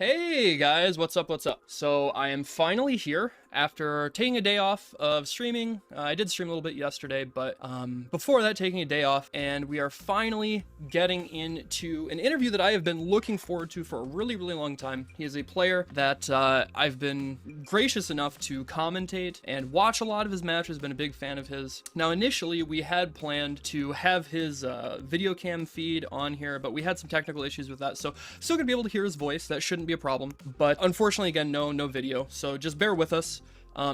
Hey guys, what's up? What's up? So I am finally here after taking a day off of streaming. I did stream a little bit yesterday, but before that, taking a day off, and we are finally getting into an interview that I have been looking forward to for a really, really long time. He is a player that I've been gracious enough to commentate and watch a lot of his matches, been a big fan of his. Now, initially, we had planned to have his video cam feed on here, but we had some technical issues with that, so still gonna be able to hear his voice. That shouldn't be a problem, but unfortunately, again, no video, so just bear with us.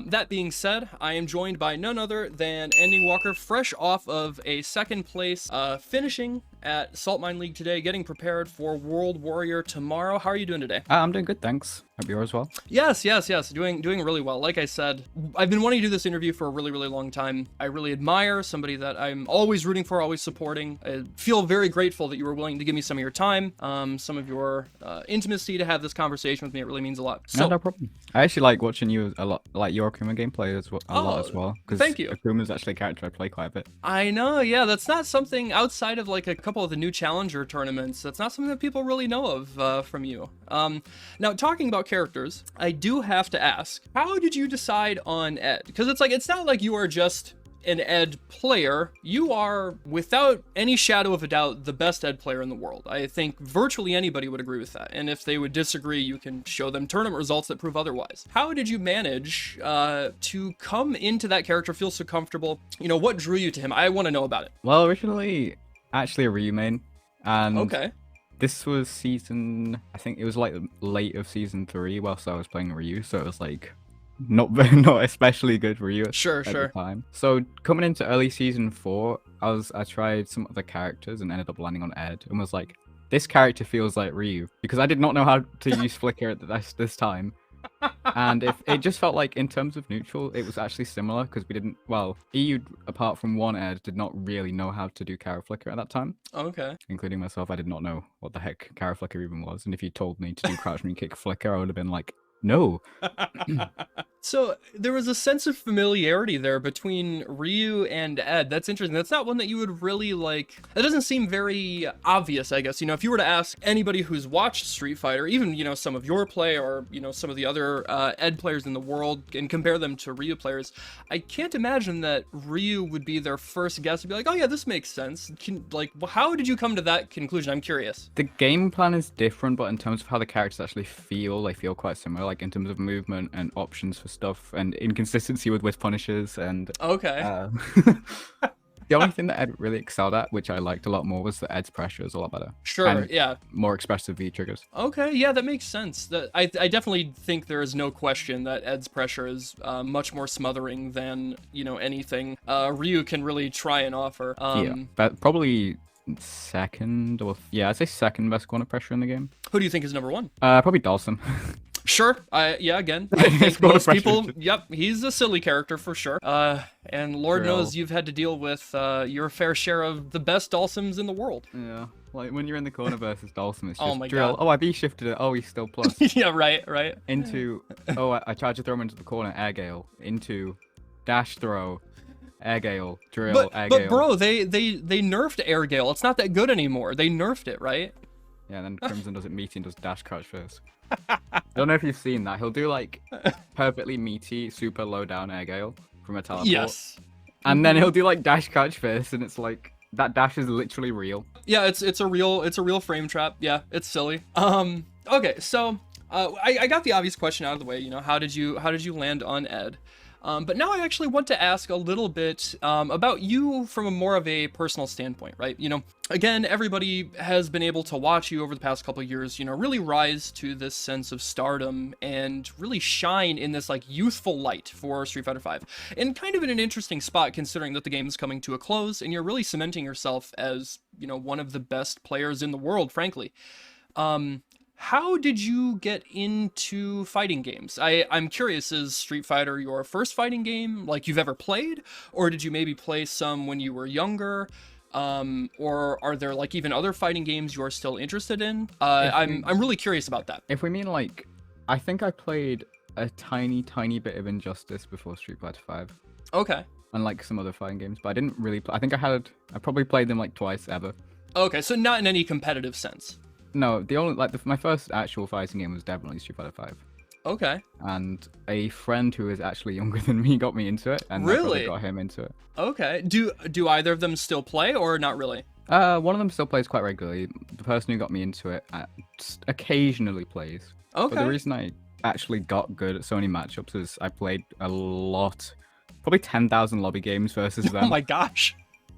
That being said, I am joined by none other than Endingwalker, fresh off of a second place, finishing at Salt Mine League today, getting prepared for World Warrior tomorrow. How are you doing today? I'm doing good, thanks. Hope you're as well. Yes. Doing really well. Like I said, I've been wanting to do this interview for a really, really long time. I really admire somebody that I'm always rooting for, always supporting. I feel very grateful that you were willing to give me some of your time, some of your intimacy to have this conversation with me. It really means a lot. So, No problem. I actually like watching you a lot, like your Akuma gameplay as well, a lot as well. Thank you. Akuma's actually a character I play quite a bit. I know, yeah, that's not something outside of like a couple of the new challenger tournaments. That's not something that people really know of from you. Now, talking about characters, I do have to ask, how did you decide on Ed? Because it's not like you are just an Ed player. You are, without any shadow of a doubt, the best Ed player in the world. I think virtually anybody would agree with that. And if they would disagree, you can show them tournament results that prove otherwise. How did you manage to come into that character, feel so comfortable? You know, what drew you to him? I want to know about it. Well, originally, actually a Ryu main, and Okay. this was season, I think it was like late of season 3 whilst I was playing Ryu, so it was like not especially good Ryu Sure. at the time. So coming into early season 4, I tried some other characters and ended up landing on Ed and was like, this character feels like Ryu, because I did not know how to use flicker at this time. And if it just felt like in terms of neutral, it was actually similar, because we didn't, well, EU apart from one Ed did not really know how to do Kara Flicker at that time. Okay. Including myself, I did not know what the heck Kara Flicker even was. And if you told me to do crouch and kick Flicker, I would have been like, no. So there was a sense of familiarity there between Ryu and Ed. That's interesting. That's not one that you would really like. That doesn't seem very obvious, I guess. You know, if you were to ask anybody who's watched Street Fighter, even, you know, some of your play or, you know, some of the other Ed players in the world and compare them to Ryu players, I can't imagine that Ryu would be their first guess to be like, oh yeah, this makes sense. How did you come to that conclusion? I'm curious. The game plan is different, but in terms of how the characters actually feel, they feel quite similar, like in terms of movement and options for stuff and inconsistency with punishes and Okay. the only thing that Ed really excelled at, which I liked a lot more, was that Ed's pressure is a lot better. Sure, and yeah. More expressive V triggers. Okay, yeah, that makes sense. I definitely think there is no question that Ed's pressure is much more smothering than, you know, anything Ryu can really try and offer. Yeah, but probably second, or yeah, I'd say second best corner pressure in the game. Who do you think is number one? Probably Dawson. Sure. Yeah, again, I think most people, yep, he's a silly character for sure. And Lord knows you've had to deal with your fair share of the best Dawsons in the world. Yeah, like when you're in the corner versus Dawson, it's just Oh my drill. God. Oh, I B-shifted it. Oh, he's still plus. Yeah, right. Into, oh, I tried to throw him into the corner, air gale. Into, dash throw, air gale, drill, air gale. But bro, they nerfed air gale. It's not that good anymore. They nerfed it, right? Yeah, and then Crimson does it meaty and does dash crouch first. I don't know if you've seen that. He'll do like perfectly meaty, super low down air gale from a teleport. Yes. And then he'll do like dash crouch first, and it's like that dash is literally real. Yeah, it's a real frame trap. Yeah, it's silly. Okay, so I got the obvious question out of the way. You know, how did you land on Ed? But now I actually want to ask a little bit about you from a more of a personal standpoint, right? You know, again, everybody has been able to watch you over the past couple of years, you know, really rise to this sense of stardom and really shine in this like youthful light for Street Fighter V. And kind of in an interesting spot considering that the game is coming to a close and you're really cementing yourself as, you know, one of the best players in the world, frankly. How did you get into fighting games? I'm curious, is Street Fighter your first fighting game like you've ever played? Or did you maybe play some when you were younger? Or are there like even other fighting games you are still interested in? I'm really curious about that. If we mean like, I think I played a tiny bit of Injustice before Street Fighter V. Okay. Unlike some other fighting games, but I didn't really I think I probably played them like twice ever. Okay, so not in any competitive sense. No, the only my first actual fighting game was definitely Street Fighter 5. Okay. And a friend who is actually younger than me got me into it, and my brother Really? got him into it. Okay. Do either of them still play or not really? One of them still plays quite regularly. The person who got me into it just occasionally plays. But the Okay. reason I actually got good at so many matchups is I played a lot, probably 10,000 lobby games versus Oh them. my gosh.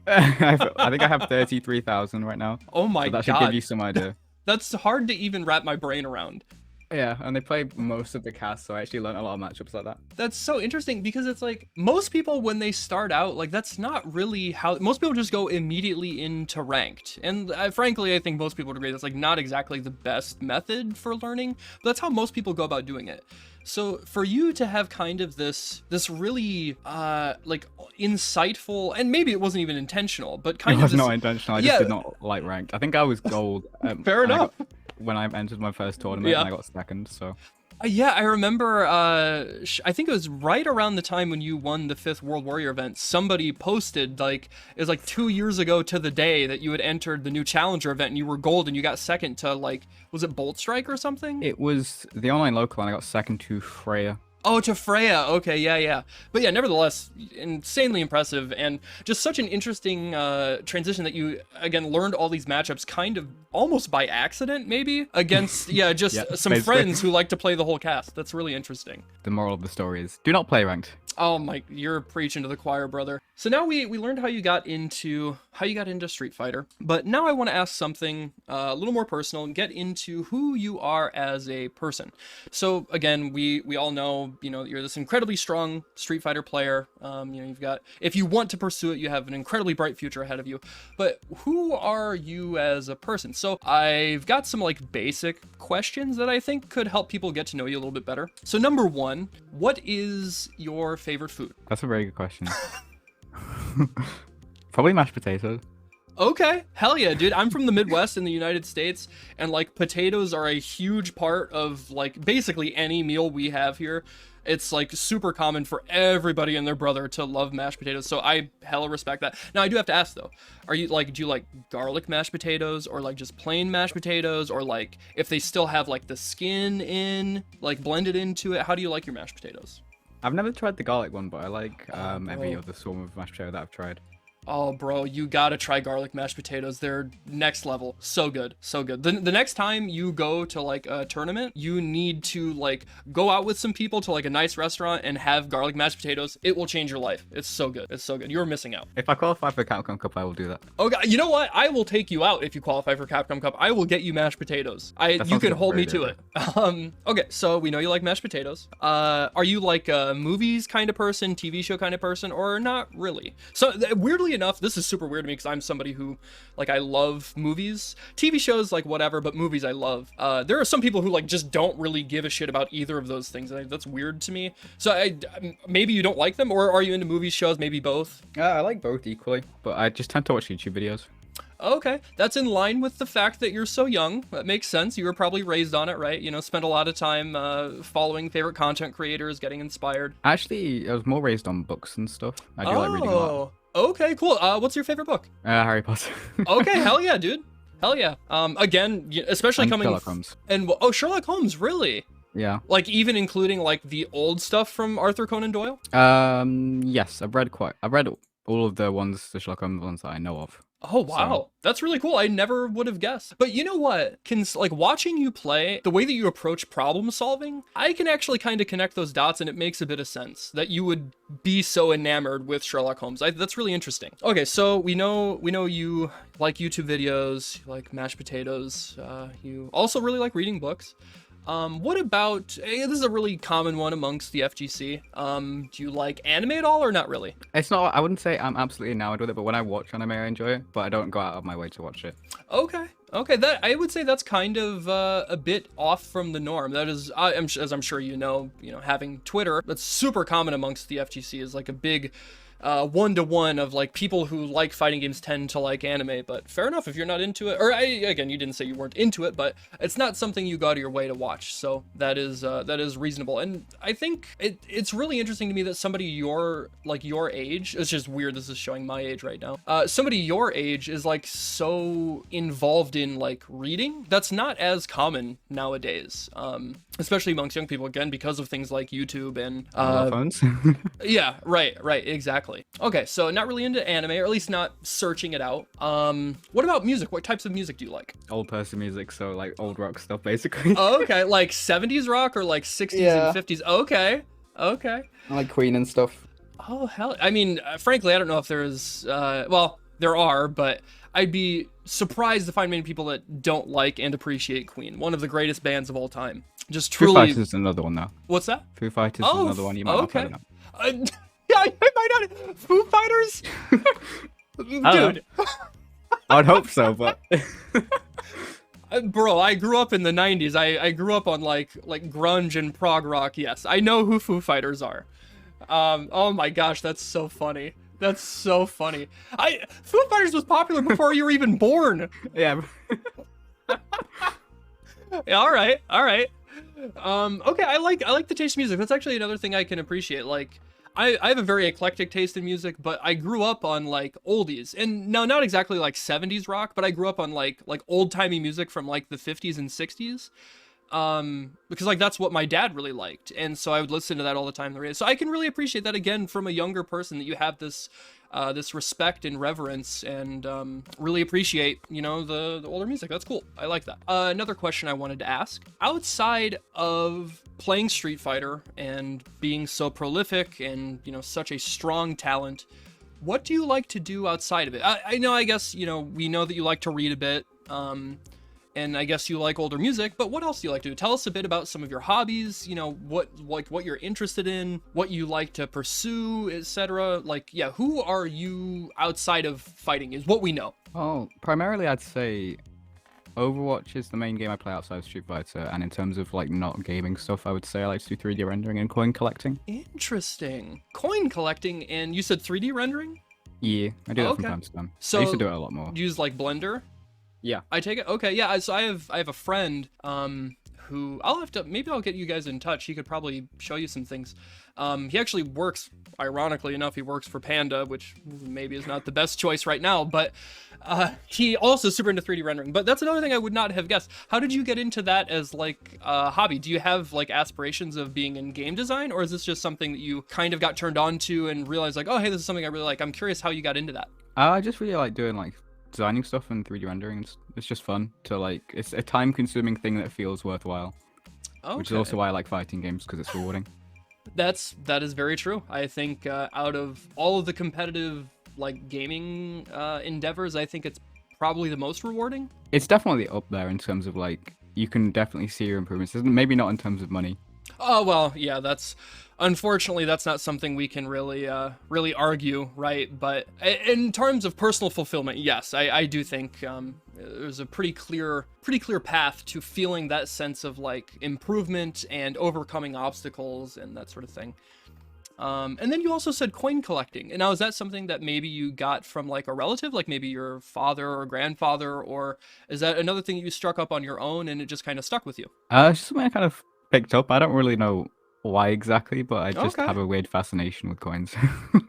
I think I have 33,000 right now. Oh my So that should give god. you some idea. That's hard to even wrap my brain around. Yeah, and they play most of the cast, so I actually learned a lot of matchups like that. That's so interesting because it's like most people when they start out, like that's not really how most people just go immediately into ranked. And frankly, I think most people would agree that's like not exactly the best method for learning, but that's how most people go about doing it. So for you to have kind of this really like insightful, and maybe it wasn't even intentional, but kind It of was not intentional. I just did not like ranked. I think I was gold. Fair enough. When I entered my first tournament, Yeah. and I got second. So Yeah, I remember, I think it was right around the time when you won the 5th World Warrior event, somebody posted, like, it was like 2 years ago to the day that you had entered the new Challenger event and you were gold and you got second to, like, was it Bolt Strike or something? it was the online local, and I got second to Freya. Oh, to Freya. Okay, yeah. But yeah, nevertheless, insanely impressive and just such an interesting transition that you, again, learned all these matchups kind of almost by accident, maybe, against, yeah, just Yeah, some basically. friends who like to play the whole cast. That's really interesting. The moral of the story is do not play ranked. Oh my, you're preaching to the choir, brother. So now we learned how you got into Street Fighter, but now I want to ask something a little more personal and get into who you are as a person. So again, we all know, you know, you're this incredibly strong Street Fighter player. You know, you've got, if you want to pursue it, you have an incredibly bright future ahead of you. But who are you as a person? So I've got some like basic questions that I think could help people get to know you a little bit better. So number one, what is your favorite food? That's a very good question. Probably mashed potatoes. Okay, hell yeah, dude. I'm from the Midwest in the United States, and like potatoes are a huge part of like basically any meal we have here. It's like super common for everybody and their brother to love mashed potatoes, so I hella respect that. Now I do have to ask though, are you like, do you like garlic mashed potatoes or like just plain mashed potatoes, or like if they still have like the skin in, like blended into it? How do you like your mashed potatoes? I've never tried the garlic one, but I like Oh, every bro. other form of mashed potato that I've tried. Oh, bro, you gotta try garlic mashed potatoes. They're next level. So good. So good. The next time you go to like a tournament, you need to like go out with some people to like a nice restaurant and have garlic mashed potatoes. It will change your life. It's so good. It's so good. You're missing out. If I qualify for the Capcom Cup, I will do that. Oh, God, you know what? I will take you out if you qualify for Capcom Cup. I will get you mashed potatoes. That You sounds can like a hold me great to it. Okay, so we know you like mashed potatoes. Are you like a movies kind of person, TV show kind of person, or not really? So weirdly enough, this is super weird to me because I'm somebody who, like, I love movies. TV shows, like, whatever, but movies I love. There are some people who, like, just don't really give a shit about either of those things. That's weird to me. So maybe you don't like them, or are you into movie shows? Maybe both? I like both equally, but I just tend to watch YouTube videos. Okay, that's in line with the fact that you're so young. That makes sense. You were probably raised on it, right? You know, spent a lot of time following favorite content creators, getting inspired. Actually, I was more raised on books and stuff. I do like reading a lot. Okay, cool. What's your favorite book? Harry Potter. Okay, hell yeah, dude. Hell yeah. Again, especially And coming Sherlock Holmes. and Sherlock Holmes, really? Yeah. Like even including like the old stuff from Arthur Conan Doyle? Yes, I've read all of the Sherlock Holmes ones that I know of. Oh wow, that's really cool. I never would have guessed. But you know what? Like watching you play, the way that you approach problem solving, I can actually kind of connect those dots, and it makes a bit of sense that you would be so enamored with Sherlock Holmes. That's really interesting. Okay, so we know you like YouTube videos, you like mashed potatoes. You also really like reading books. What about, this is a really common one amongst the FGC. Do you like anime at all or not really? It's not. I wouldn't say I'm absolutely enamored with it, but when I watch anime, I enjoy it. But I don't go out of my way to watch it. Okay, that I would say that's kind of a bit off from the norm. That is, as I'm sure you know, having Twitter, that's super common amongst the FGC is like a big one-to-one of like people who like fighting games tend to like anime, but fair enough if you're not into it. Or again, you didn't say you weren't into it, but it's not something you go out of your way to watch, so that is reasonable. And I think it's really interesting to me that somebody your age, it's just weird, this is showing my age right now, somebody your age is like so involved in like reading. That's not as common nowadays, especially amongst young people, again, because of things like YouTube and phones. yeah, right, exactly. Okay, so not really into anime, or at least not searching it out. What about music? What types of music do you like? Old person music, so like old rock stuff, basically. Oh, okay, like 70s rock or like 60s Yeah. and 50s. Okay. I like Queen and stuff. Oh, hell. I mean, frankly, I don't know if there's, well, there are, but I'd be surprised to find many people that don't like and appreciate Queen, one of the greatest bands of all time. Just Foo truly. Fighters is another one though. What's that? Foo Fighters is another one you might not have heard of. Yeah, I might not. Foo Fighters? Dude. I'd hope so, but Bro, I grew up in the 90s. I grew up on like grunge and prog rock. Yes, I know who Foo Fighters are. Oh my gosh, that's so funny. That's so funny. Foo Fighters was popular before you were even born. yeah. Yeah, all right. Okay, I like the taste in music. That's actually another thing I can appreciate. Like, I have a very eclectic taste in music, but I grew up on like oldies, and no, not exactly like 70s rock, but I grew up on like old timey music from like the 50s and 60s. Because like that's what my dad really liked, and so I would listen to that all the time on the radio. So I can really appreciate that, again, from a younger person, that you have this this respect and reverence, and really appreciate, you know, the older music. That's cool. I like that. Another question I wanted to ask: outside of playing Street Fighter and being so prolific and, you know, such a strong talent, what do you like to do outside of it? I know, I guess, you know, we know that you like to read a bit. And I guess you like older music, but what else do you like to do? Tell us a bit about some of your hobbies, you know, what you're interested in, what you like to pursue, etc. Like, yeah, who are you outside of fighting is what we know. Oh, primarily I'd say Overwatch is the main game I play outside of Street Fighter, and in terms of like not gaming stuff, I would say I like to do 3D rendering and coin collecting. Interesting. Coin collecting, and you said 3D rendering? Yeah, I do that from Okay. time to time. So I used to do it a lot more. use like Blender? Yeah. I take it. Okay, yeah. So I have a friend who maybe I'll get you guys in touch. He could probably show you some things. He actually works, ironically enough, he works for Panda, which maybe is not the best choice right now, but he also super into 3D rendering. But that's another thing I would not have guessed. How did you get into that as like a hobby? Do you have like aspirations of being in game design, or is this just something that you kind of got turned on to and realized like, oh, hey, this is something I really like? I'm curious how you got into that. I just really like doing like designing stuff and 3D rendering. It's just fun to like. It's a time-consuming thing that feels worthwhile. Okay. Which is also why I like fighting games, because it's rewarding. That is very true. I think out of all of the competitive like gaming endeavors, I think it's probably the most rewarding. It's definitely up there in terms of like you can definitely see your improvements. Maybe not in terms of money. Oh well, yeah. Unfortunately, that's not something we can really argue, right? But in terms of personal fulfillment, yes, I do think there's a pretty clear path to feeling that sense of like improvement and overcoming obstacles and that sort of thing. And then you also said coin collecting. And now, is that something that maybe you got from like a relative, like maybe your father or grandfather, or is that another thing you struck up on your own and it just kind of stuck with you? It's just something I kind of picked up. I don't really know why exactly, but I just Okay. have a weird fascination with coins.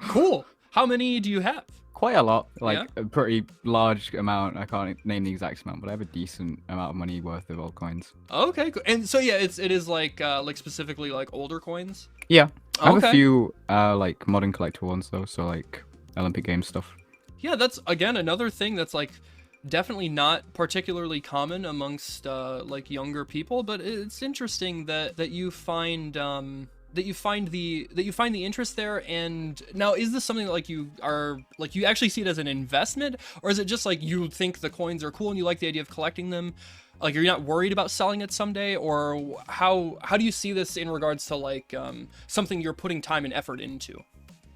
Cool. How many do you have? Quite a lot, like Yeah? a pretty large amount. I can't name the exact amount, but I have a decent amount of money worth of old coins. Okay, cool. And so yeah, it is like specifically like older coins. Yeah, I have Okay. a few like modern collector ones though, so like Olympic Games stuff. Yeah, that's again another thing that's like definitely not particularly common amongst like younger people, but it's interesting that you find that you find the interest there. And now, is this something that like you actually see it as an investment, or is it just like you think the coins are cool and you like the idea of collecting them? Like, are you not worried about selling it someday, or how do you see this in regards to like something you're putting time and effort into?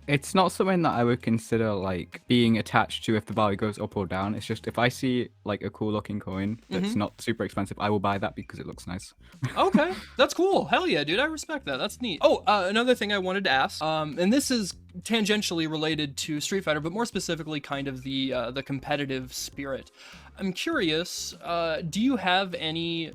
It's not something that I would consider like being attached to if the value goes up or down. It's just if I see like a cool looking coin that's not super expensive, I will buy that because it looks nice. Okay, that's cool. Hell yeah, dude. I respect that. That's neat. Oh, another thing I wanted to ask, and this is tangentially related to Street Fighter, but more specifically kind of the competitive spirit. I'm curious, do you have any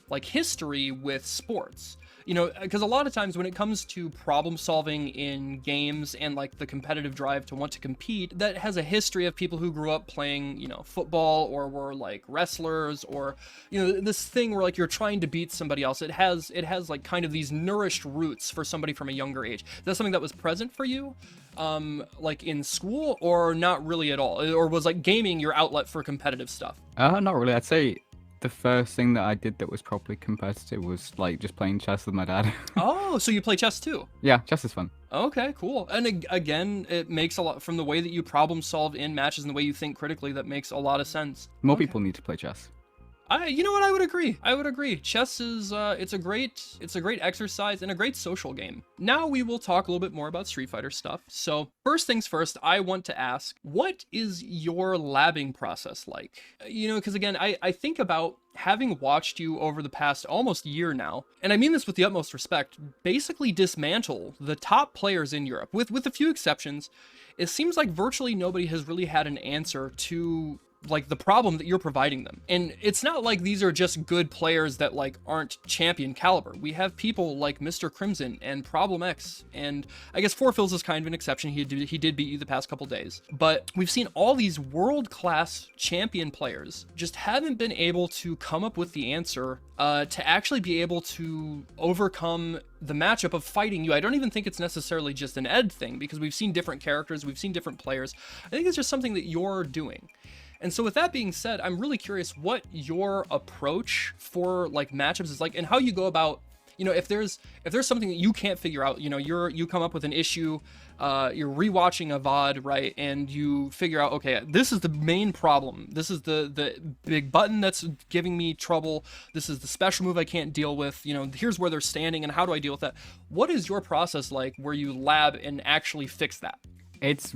like history with sports? You know, because a lot of times when it comes to problem solving in games and like the competitive drive to want to compete, that has a history of people who grew up playing, you know, football or were like wrestlers, or, you know, this thing where like you're trying to beat somebody else. It has like kind of these nourished roots for somebody from a younger age. Is that something that was present for you, like in school, or not really at all? Or was like gaming your outlet for competitive stuff? Not really. I'd say the first thing that I did that was properly competitive was like just playing chess with my dad. Oh, so you play chess too? Yeah, chess is fun. Okay, cool. And again, it makes a lot from the way that you problem solve in matches and the way you think critically. That makes a lot of sense. More people need to play chess. You know what? I would agree. Chess is it's a great exercise and a great social game. Now we will talk a little bit more about Street Fighter stuff. So first things first, I want to ask, what is your labbing process like? You know, because again, I think about having watched you over the past almost year now, and I mean this with the utmost respect, basically dismantle the top players in Europe, with a few exceptions. It seems like virtually nobody has really had an answer to like the problem that you're providing them. And it's not like these are just good players that like aren't champion caliber. We have people like Mr. Crimson and Problem X, and I guess Forfills is kind of an exception. He did beat you the past couple days, but we've seen all these world-class champion players just haven't been able to come up with the answer to actually be able to overcome the matchup of fighting you. I don't even think it's necessarily just an Ed thing, because we've seen different characters, we've seen different players. I think it's just something that you're doing. And so with that being said, I'm really curious what your approach for like matchups is like, and how you go about, you know, if there's something that you can't figure out, you know, you come up with an issue, you're rewatching a VOD, right? And you figure out, okay, this is the main problem. This is the big button that's giving me trouble. This is the special move I can't deal with. You know, here's where they're standing and how do I deal with that? What is your process like where you lab and actually fix that? It's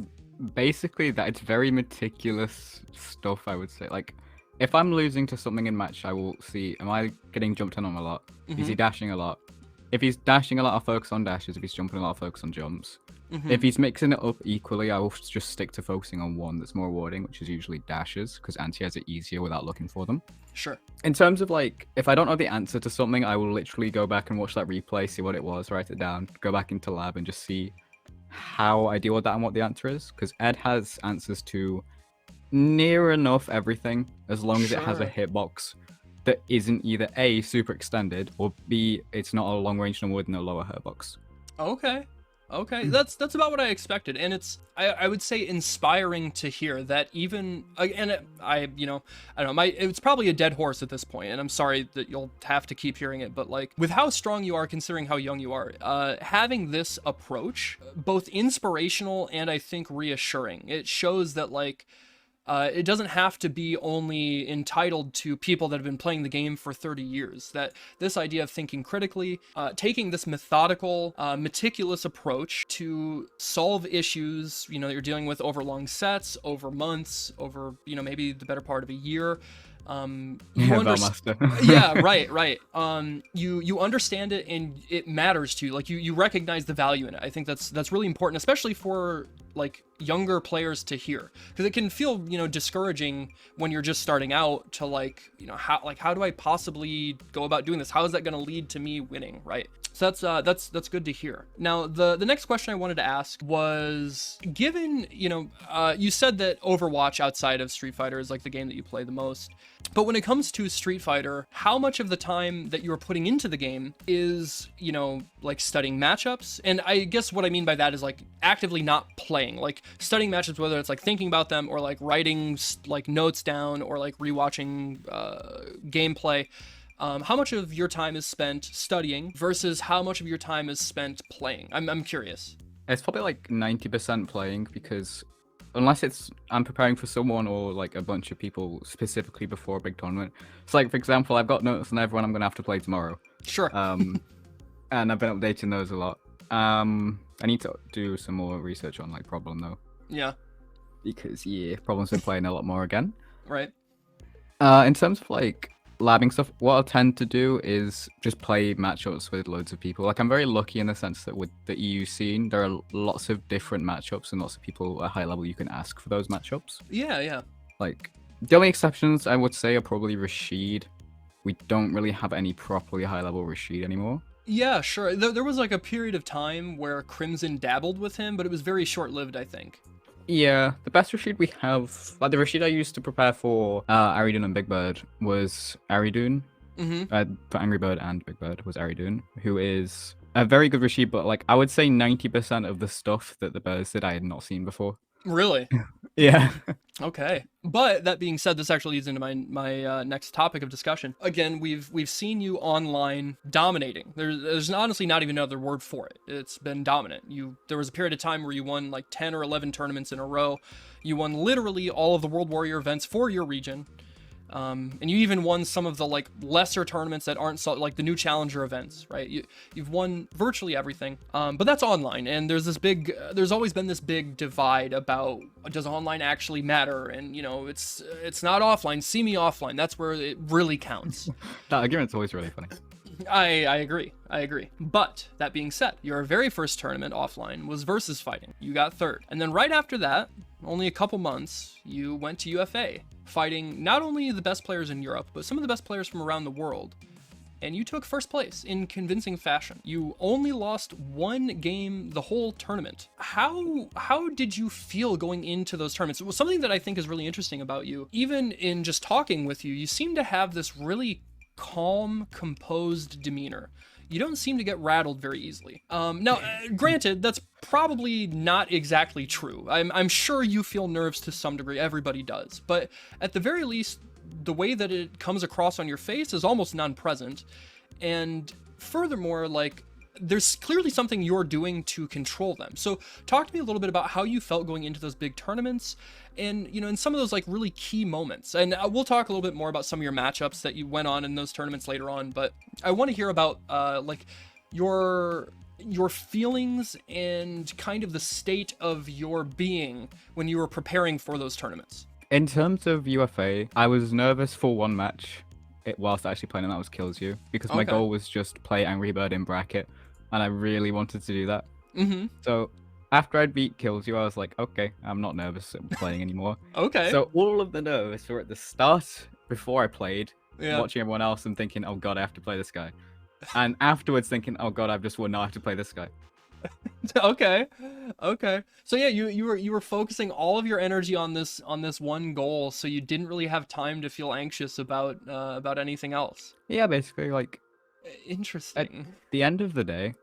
basically that. It's very meticulous stuff, I would say. Like, if I'm losing to something in match, I will see, am I getting jumped on a lot? Is he dashing a lot? If he's dashing a lot, I'll focus on dashes. If he's jumping a lot, I'll focus on jumps. If he's mixing it up equally, I will just stick to focusing on one that's more rewarding, which is usually dashes, because anti has it easier without looking for them. Sure. In terms of like, if I don't know the answer to something, I will literally go back and watch that replay, see what it was, write it down, go back into lab and just see how I deal with that and what the answer is, because Ed has answers to near enough everything, as long as it has a hitbox that isn't either A, super extended, or B, it's not a long range number with no lower hitbox. Okay, that's about what I expected, and it's I would say inspiring to hear that. Even and I don't know, it's probably a dead horse at this point, and I'm sorry that you'll have to keep hearing it, but like with how strong you are, considering how young you are, having this approach, both inspirational and I think reassuring. It shows that like it doesn't have to be only entitled to people that have been playing the game for 30 years. That this idea of thinking critically, taking this methodical, meticulous approach to solve issues, you know, that you're dealing with over long sets, over months, over, you know, maybe the better part of a year. You yeah, right. You understand it and it matters to you. Like you recognize the value in it. I think that's really important, especially for like younger players to hear, because it can feel, you know, discouraging when you're just starting out to like, you know, how do I possibly go about doing this? How is that going to lead to me winning, right? So that's good to hear. Now, the next question I wanted to ask was, given, you know, you said that Overwatch outside of Street Fighter is like the game that you play the most, but when it comes to Street Fighter, how much of the time that you're putting into the game is, you know, like studying matchups? And I guess what I mean by that is like actively not playing, like studying matchups, whether it's like thinking about them or like writing like notes down or like rewatching gameplay. How much of your time is spent studying versus how much of your time is spent playing? I'm curious. It's probably like 90% playing, because unless it's I'm preparing for someone or like a bunch of people specifically before a big tournament. It's like, for example, I've got notes on everyone I'm going to have to play tomorrow. Sure. And I've been updating those a lot. I need to do some more research on like Problem though. Yeah. Because Problem's been playing a lot more again. Right. In terms of like labbing stuff, what I'll tend to do is just play matchups with loads of people. Like, I'm very lucky in the sense that with the EU scene, there are lots of different matchups and lots of people at high level you can ask for those matchups. Yeah. Like, the only exceptions I would say are probably Rashid. We don't really have any properly high level Rashid anymore. Yeah, sure. There was like a period of time where Crimson dabbled with him, but it was very short-lived, I think. Yeah, the best Rashid we have, like the Rashid I used to prepare for Aridun and Big Bird was Aridun. For Angry Bird and Big Bird was Aridun, who is a very good Rashid, but like I would say 90% of the stuff that the birds did I had not seen before. Really? Yeah. Okay. But that being said, this actually leads into my next topic of discussion. Again, we've seen you online dominating. There's honestly not even another word for it. It's been dominant. There was a period of time where you won like 10 or 11 tournaments in a row. You won literally all of the World Warrior events for your region. And you even won some of the like lesser tournaments that aren't like the new challenger events, right? You've won virtually everything. But that's online, and there's always been this big divide about, does online actually matter? And it's not offline. See me offline. That's where it really counts. That argument's always really funny. I agree. But that being said, your very first tournament offline was versus fighting. You got third. And then right after that, only a couple months, you went to UFA, fighting not only the best players in Europe, but some of the best players from around the world. And you took first place in convincing fashion. You only lost one game the whole tournament. How did you feel going into those tournaments? It was something that I think is really interesting about you. Even in just talking with you, you seem to have this really calm, composed demeanor. You don't seem to get rattled very easily. Now, granted, that's probably not exactly true. I'm sure you feel nerves to some degree. Everybody does. But at the very least, the way that it comes across on your face is almost non-present. And furthermore, like, there's clearly something you're doing to control them. So talk to me a little bit about how you felt going into those big tournaments and, in some of those like really key moments. And we'll talk a little bit more about some of your matchups that you went on in those tournaments later on, but I want to hear about like your feelings and kind of the state of your being when you were preparing for those tournaments. In terms of UFA, I was nervous for one match whilst actually playing, and that was Kills You, because my goal was just play Angry Bird in bracket, and I really wanted to do that. So after I'd beat Kills You, I was like, okay, I'm not nervous at playing anymore. Okay. So all of the nerves were at the start, before I played, watching everyone else and thinking, oh god, I have to play this guy. And afterwards thinking, oh god, I've just won, now I have to play this guy. Okay. So yeah, you were focusing all of your energy on this one goal, so you didn't really have time to feel anxious about anything else. Yeah, basically, like, interesting. At the end of the day,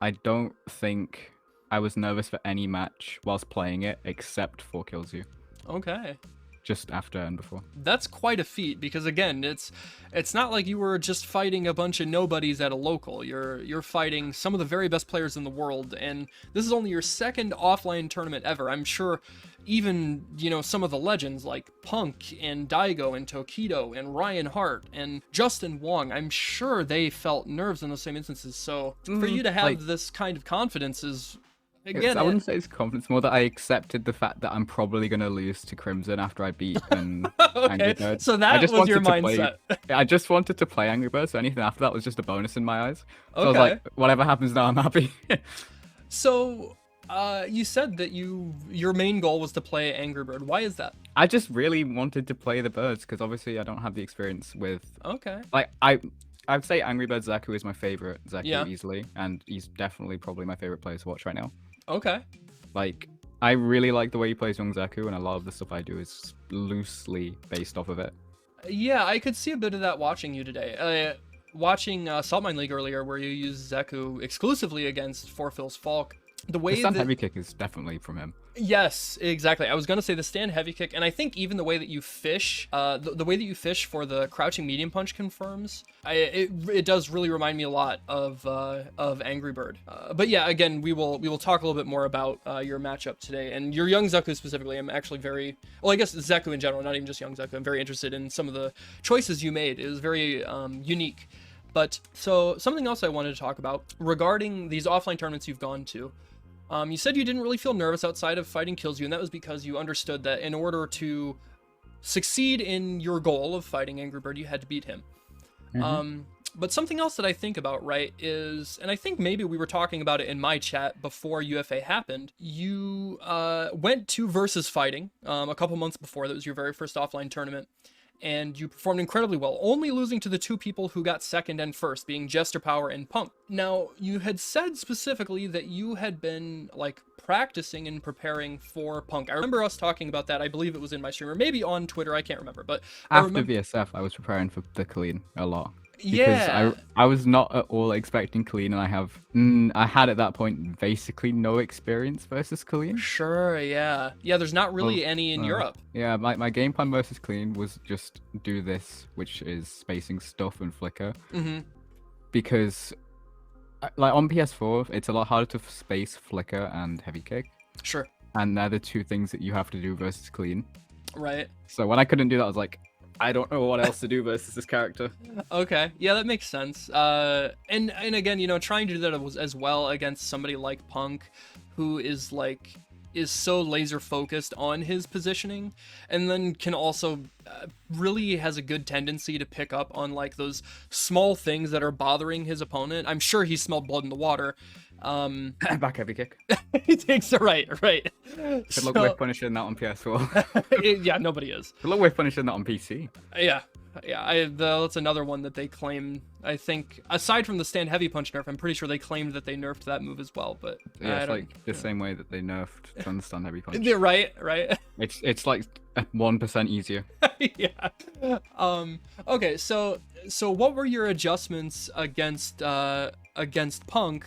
I don't think I was nervous for any match whilst playing it except for Kills You. Okay. Just after and before. That's quite a feat, because again, it's not like you were just fighting a bunch of nobodies at a local. You're fighting some of the very best players in the world, and this is only your second offline tournament ever. I'm sure even, some of the legends like Punk and Daigo and Tokido and Ryan Hart and Justin Wong, I'm sure they felt nerves in those same instances. So for you to have this kind of confidence is, again, I wouldn't say it's confidence, more that I accepted the fact that I'm probably going to lose to Crimson after I beat Angry Bird. So that was your mindset. I just wanted to play Angry Bird, so anything after that was just a bonus in my eyes. So I was like, whatever happens now, I'm happy. So you said that your main goal was to play Angry Bird. Why is that? I just really wanted to play the birds, because obviously I don't have the experience with... Okay. Like, I'd say Angry Bird Zaku is my favorite Zaku easily, and he's definitely probably my favorite player to watch right now. Okay. Like, I really like the way he plays Young Zaku, and a lot of the stuff I do is loosely based off of it. Yeah, I could see a bit of that watching you today. Watching Salt Mine League earlier, where you used Zaku exclusively against Forfil's Falk. The way the stand heavy kick is definitely from him. Yes, exactly. I was going to say the stand heavy kick, and I think even the way that you fish, the way that you fish for the crouching medium punch confirms, it does really remind me a lot of Angry Bird. But yeah, again, we will talk a little bit more about your matchup today, and your Young Zaku specifically. I'm actually I guess Zaku in general, not even just Young Zaku. I'm very interested in some of the choices you made. It was very unique. But so something else I wanted to talk about regarding these offline tournaments you've gone to. You said you didn't really feel nervous outside of fighting Kills You, and that was because you understood that in order to succeed in your goal of fighting Angry Bird, you had to beat him. But something else that I think about, right, is, and I think maybe we were talking about it in my chat before UFA happened, you went to Versus Fighting a couple months before. That was your very first offline tournament, and you performed incredibly well, only losing to the two people who got second and first, being Jester Power and Punk. Now, you had said specifically that you had been, like, practicing and preparing for Punk. I remember us talking about that. I believe it was in my stream, or maybe on Twitter, I can't remember, but After VSF, I was preparing for the clean a lot. Because yeah, I was not at all expecting clean, and I had at that point basically no experience versus clean. sure, yeah. Yeah, there's not really any in Europe. Yeah, my game plan versus clean was just do this, which is spacing stuff and flicker. Because, like, on PS4, it's a lot harder to space flicker and heavy kick. Sure. And they're the two things that you have to do versus clean. Right. So when I couldn't do that, I was like, I don't know what else to do versus this character. Okay, yeah, that makes sense. And again, you know, trying to do that as well against somebody like Punk, who is so laser focused on his positioning, and then can also really has a good tendency to pick up on like those small things that are bothering his opponent. I'm sure he smelled blood in the water. Back heavy kick. He takes it right. Good luck with punishing that on PS4. Yeah, nobody is. Good luck with punishing that on PC. Yeah. That's another one that they claim. I think aside from the stand heavy punch nerf, I'm pretty sure they claimed that they nerfed that move as well. But yeah, it's like the same way that they nerfed stand heavy punch. Yeah, right. It's like 1% easier. Yeah. Okay. So what were your adjustments against Punk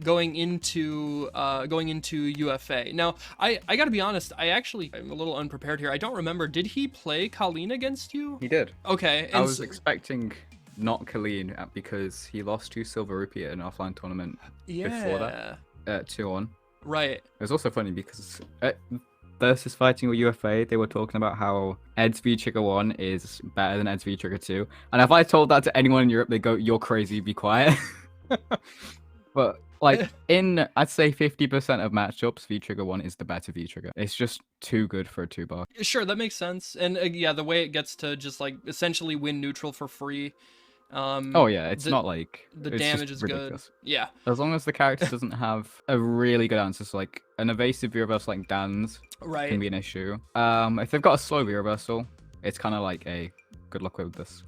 going into UFA? Now, I gotta be honest, I'm a little unprepared here. I don't remember. Did he play Colleen against you? He did. Okay. I was expecting not Colleen because he lost to Silver Rupee at an offline tournament before that. 2-1. Right. It was also funny because versus fighting with UFA, they were talking about how Ed's V-Trigger 1 is better than Ed's V-Trigger 2. And if I told that to anyone in Europe, they go, "You're crazy, be quiet." But like I'd say 50% of matchups, V-Trigger 1 is the better V-Trigger. It's just too good for a 2-bar. Sure, that makes sense. And yeah, the way it gets to just like essentially win neutral for free. Oh yeah, it's not like the damage is ridiculous. Good. Yeah. As long as the character doesn't have a really good answer, so like an evasive V-reversal like Dan's can be an issue. If they've got a slow V-reversal, it's kind of like a good luck with this.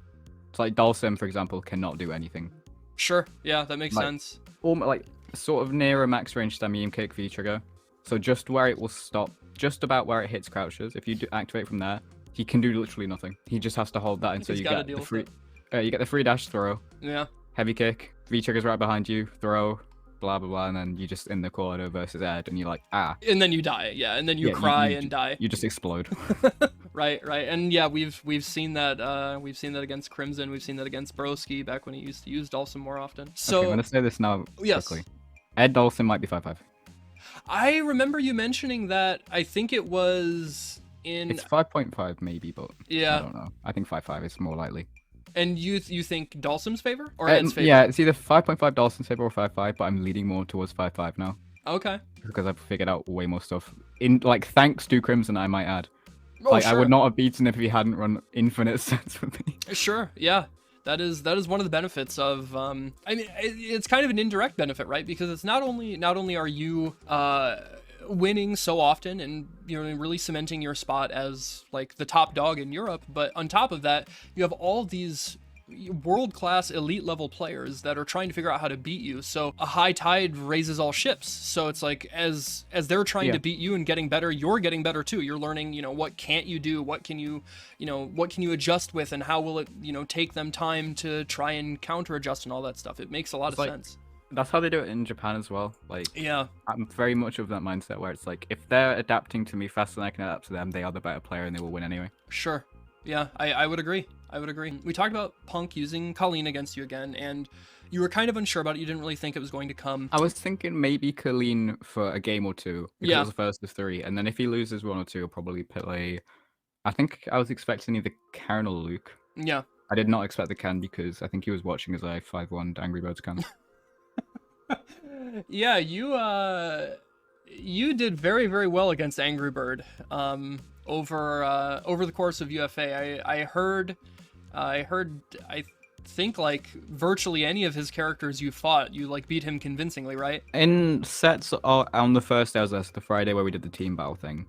It's like Dalsim, for example, cannot do anything. Sure, yeah, that makes sense. Like sort of near a max range Stamium kick V-Trigger. So just where it will stop, just about where it hits crouches. If you activate from there, he can do literally nothing. He just has to hold that until you get the free. You get the free dash throw. Yeah. Heavy kick. V-Trigger's right behind you. Throw. Blah blah blah, and then you just in the corner versus Ed, and you're like, ah. And then you die. Yeah, and then you cry and die. You just explode. Right. And yeah, we've seen that. We've seen that against Crimson. We've seen that against Broski back when he used to use Dalsim more often. So okay, I'm gonna say this now quickly. Yes. Ed Dalsim might be 5-5. I remember you mentioning that. I think it was in. It's 5.5 maybe, but yeah, I don't know. I think 5.5 is more likely. And you think Dalsim's favor or Ed's favor? Yeah, it's either 5.5 Dalsim's favor or 5.5, but I'm leaning more towards 5.5 now. Okay. Because I've figured out way more stuff. Thanks to Crimson, I might add. Oh, sure. I would not have beaten if he hadn't run infinite sets with me. Sure, yeah. That is one of the benefits of I mean it's kind of an indirect benefit, right? Because it's not only are you winning so often and really cementing your spot as like the top dog in Europe, but on top of that, you have all these world-class elite level players that are trying to figure out how to beat you. So a high tide raises all ships. So it's like as they're trying to beat you and getting better, you're getting better too. You're learning, what can't you do? What can you adjust with, and how will it, take them time to try and counter adjust and all that stuff. It makes a lot of sense. That's how they do it in Japan as well. Yeah, I'm very much of that mindset where it's like, if they're adapting to me faster than I can adapt to them, they are the better player and they will win anyway. Sure. Yeah, I would agree. We talked about Punk using Colleen against you again, and you were kind of unsure about it. You didn't really think it was going to come. I was thinking maybe Colleen for a game or two. Because it was the first of 3. And then if he loses 1 or 2, he'll probably play... I think I was expecting either Karen or Luke. Yeah. I did not expect the Can because I think he was watching as I 5-1 Angry Birds Can. Yeah, you you did very, very well against Angry Bird. Over the course of UFA, I think like virtually any of his characters you fought, you like beat him convincingly, right? In sets on the first day, the Friday where we did the team battle thing,